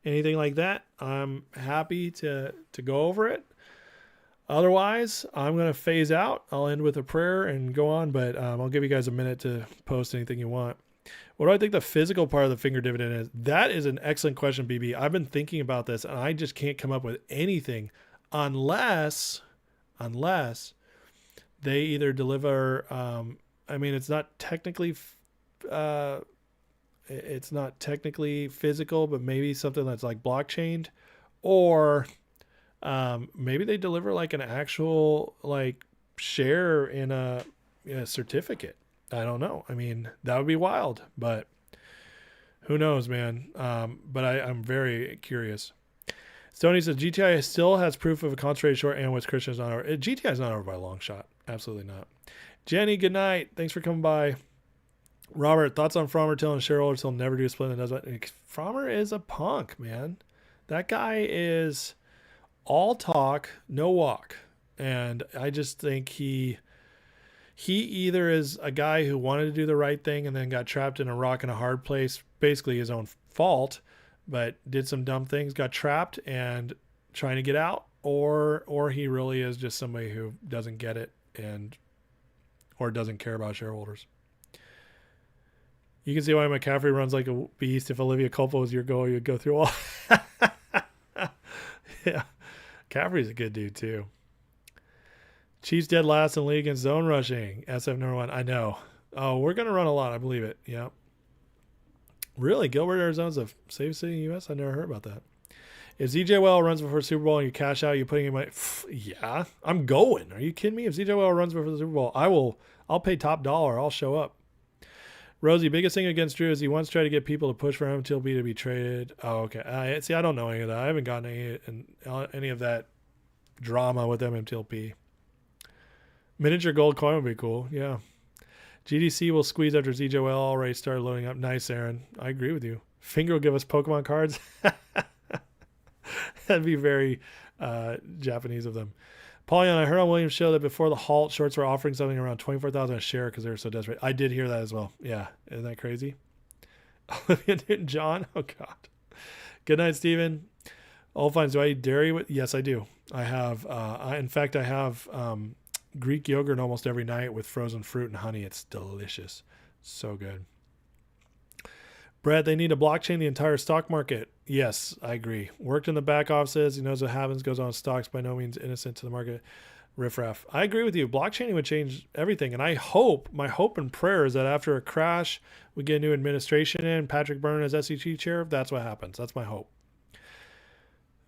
anything like that. I'm happy to go over it. Otherwise, I'm going to phase out. I'll end with a prayer and go on, but I'll give you guys a minute to post anything you want. What do I think the physical part of the finger dividend is? That is an excellent question, BB. I've been thinking about this, and I just can't come up with anything unless they either deliver. I mean, it's not technically physical, but maybe something that's like blockchained, or maybe they deliver like an actual like share in a certificate. I don't know. I mean, that would be wild, but who knows, man? But I'm very curious. Stoney says GTI still has proof of a concentrated short and West Christian is not over. GTI is not over by a long shot. Absolutely not. Jenny, good night. Thanks for coming by. Robert, thoughts on Frommer telling shareholders he'll never do a split and does what? Frommer is a punk, man. That guy is all talk, no walk. And I just think he either is a guy who wanted to do the right thing and then got trapped in a rock and a hard place, basically his own fault, but did some dumb things, got trapped and trying to get out, or he really is just somebody who doesn't get it or doesn't care about shareholders. You can see why McCaffrey runs like a beast. If Olivia Culpo was your goal, you'd go through all. Yeah. McCaffrey's a good dude too. Chiefs dead last in league in zone rushing. SF number 1. I know. Oh, we're going to run a lot. I believe it. Yeah. Really? Gilbert, Arizona's a safe city in the U.S.? I never heard about that. If ZJYL runs before Super Bowl and you cash out, you putting in my... Yeah, I'm going. Are you kidding me? If ZJYL runs before the Super Bowl, I'll pay top dollar. I'll show up. Rosie, biggest thing against Drew is he once tried to get people to push for MMTLP to be traded. Oh, okay. See, I don't know any of that. I haven't gotten any of that drama with MMTLP. Miniature gold coin would be cool. Yeah. GDC will squeeze after ZJYL already started loading up. Nice, Aaron. I agree with you. Finger will give us Pokemon cards. That'd be very Japanese of them. Paulian, I heard on Williams' show that before the halt, shorts were offering something around $24,000 a share because they were so desperate. I did hear that as well. Yeah. Isn't that crazy? Olivia Newton John. Oh, God. Good night, Steven. All fine. Do I eat dairy? Yes, I do. I have, in fact, I have Greek yogurt almost every night with frozen fruit and honey. It's delicious. So good. Brett, they need to blockchain the entire stock market. Yes, I agree. Worked in the back offices. He knows what happens, goes on stocks, by no means innocent to the market. Riffraff. I agree with you. Blockchaining would change everything. And my hope and prayer is that after a crash, we get a new administration in, Patrick Byrne as SEC chair. That's what happens. That's my hope.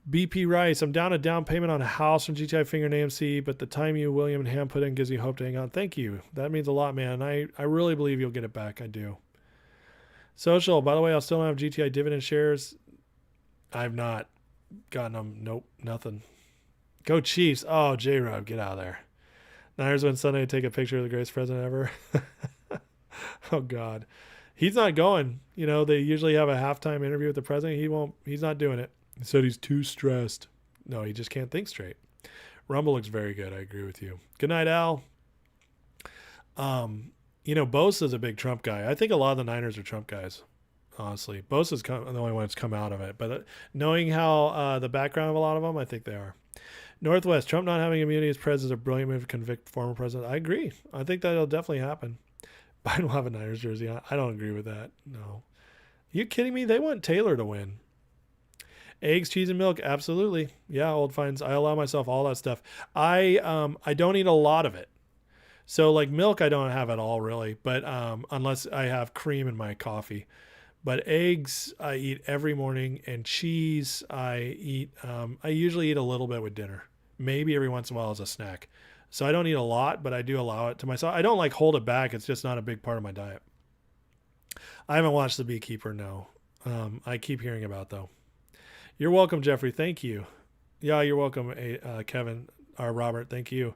BP Rice, I'm down a down payment on a house from GTII, FNGR, and AMC, but the time you, William, and Ham put in gives you hope to hang on. Thank you. That means a lot, man. I really believe you'll get it back. I do. Social, by the way, I'll still don't have GTI dividend shares. I've not gotten them. Nope, nothing. Go Chiefs. Oh, J-Rob, get out of there. Niners win Sunday, take a picture of the greatest president ever. Oh, God. He's not going. You know, they usually have a halftime interview with the president. He's not doing it. He said he's too stressed. No, he just can't think straight. Rumble looks very good. I agree with you. Good night, Al. You know, Bosa's a big Trump guy. I think a lot of the Niners are Trump guys, honestly. Bosa's the only one that's come out of it. But knowing how the background of a lot of them, I think they are. Northwest, Trump not having immunity as president is a brilliant move to convict former president. I agree. I think that'll definitely happen. Biden will have a Niners jersey on. I don't agree with that. No. Are you kidding me? They want Taylor to win. Eggs, cheese, and milk, absolutely. Yeah, old finds. I allow myself all that stuff. I don't eat a lot of it. So like milk, I don't have at all really, but unless I have cream in my coffee. But eggs, I eat every morning, and cheese, I usually eat a little bit with dinner. Maybe every once in a while as a snack. So I don't eat a lot, but I do allow it to myself. I don't like hold it back. It's just not a big part of my diet. I haven't watched The Beekeeper, no. I keep hearing about though. You're welcome, Jeffrey. Thank you. Yeah, you're welcome, Kevin or Robert. Thank you.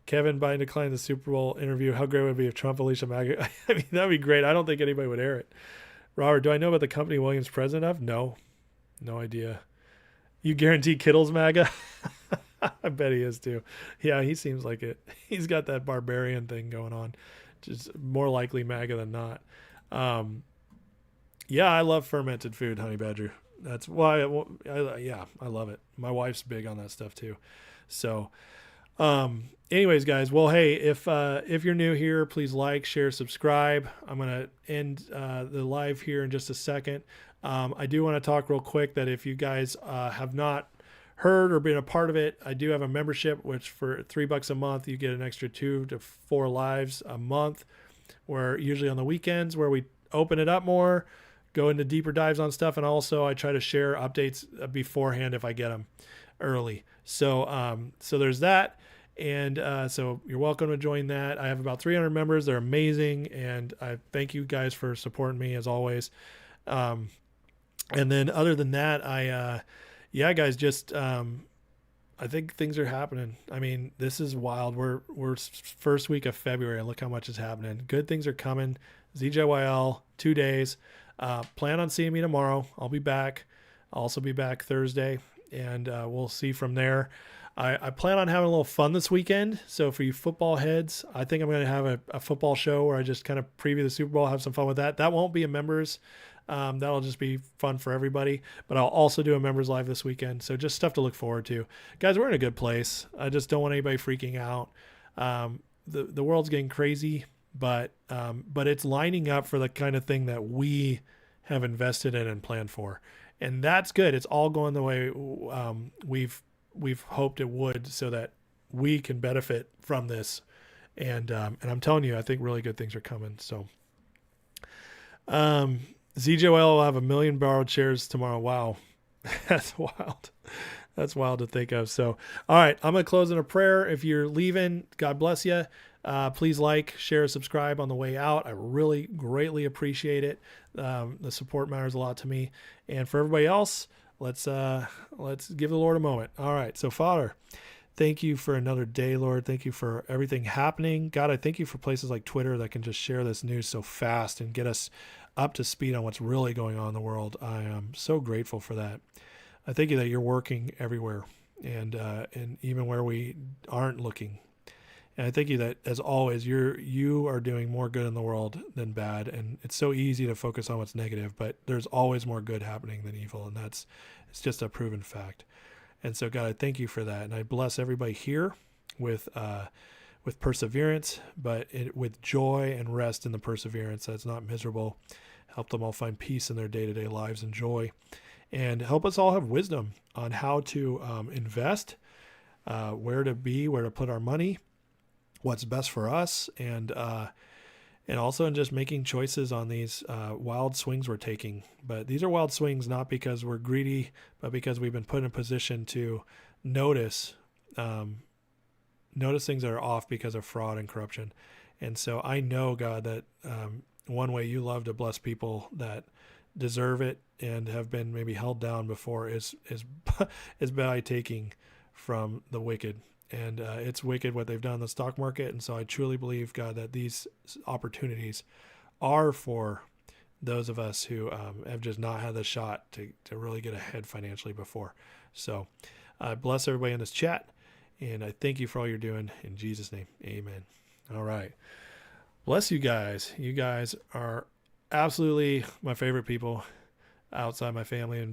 Kevin, Biden declined the Super Bowl interview. How great would it be if Trump, Alicia MAGA? I mean, that'd be great. I don't think anybody would air it. Robert, do I know about the company William's president of? No. No idea. You guarantee Kittle's MAGA? I bet he is too. Yeah, he seems like it. He's got that barbarian thing going on. Just more likely MAGA than not. Yeah, I love fermented food, Honey Badger. That's why, I love it. My wife's big on that stuff too. So, anyways, guys, well, hey, if you're new here, please like, share, subscribe. I'm going to end the live here in just a second. I do want to talk real quick that if you guys have not heard or been a part of it, I do have a membership, which for $3 a month, you get an extra 2 to 4 lives a month, where usually on the weekends where we open it up more, go into deeper dives on stuff. And also I try to share updates beforehand if I get them early. So there's that. And so you're welcome to join that. I have about 300 members. They're amazing. And I thank you guys for supporting me as always. And then other than that, guys, just, I think things are happening. I mean, this is wild. We're first week of February and look how much is happening. Good things are coming. ZJYL, 2 days. Plan on seeing me tomorrow. I'll be back. I'll also be back Thursday, and we'll see from there. I plan on having a little fun this weekend. So for you football heads, I think I'm going to have a football show where I just kind of preview the Super Bowl, have some fun with that. That won't be a members. That'll just be fun for everybody. But I'll also do a members live this weekend. So just stuff to look forward to. Guys, we're in a good place. I just don't want anybody freaking out. The world's getting crazy, but it's lining up for the kind of thing that we have invested in and planned for. And that's good. It's all going the way we've hoped it would, so that we can benefit from this. And I'm telling you, I think really good things are coming. So ZJYL will have 1 million borrowed shares tomorrow. Wow. That's wild. That's wild to think of. So, all right, I'm going to close in a prayer. If you're leaving, God bless you. Please like, share, subscribe on the way out. I really greatly appreciate it. The support matters a lot to me. And for everybody else, let's give the Lord a moment. All right. So Father, thank you for another day, Lord. Thank you for everything happening. God, I thank you for places like Twitter that can just share this news so fast and get us up to speed on what's really going on in the world. I am so grateful for that. I thank you that you're working everywhere and even where we aren't looking. And I thank you that, as always, you are doing more good in the world than bad. And it's so easy to focus on what's negative, but there's always more good happening than evil. And it's just a proven fact. And so, God, I thank you for that. And I bless everybody here with perseverance, but with joy and rest in the perseverance. That's not miserable. help them all find peace in their day-to-day lives and joy, and help us all have wisdom on how to invest, where to be, where to put our money, what's best for us, and also in just making choices on these wild swings we're taking. But these are wild swings not because we're greedy, but because we've been put in a position to notice things that are off because of fraud and corruption. And so I know, God, that one way you love to bless people that deserve it and have been maybe held down before is by taking from the wicked. And it's wicked what they've done in the stock market. And so I truly believe, God, that these opportunities are for those of us who have just not had the shot to really get ahead financially before. So bless everybody in this chat. And I thank you for all you're doing. In Jesus' name, amen. All right. Bless you guys. You guys are absolutely my favorite people outside my family and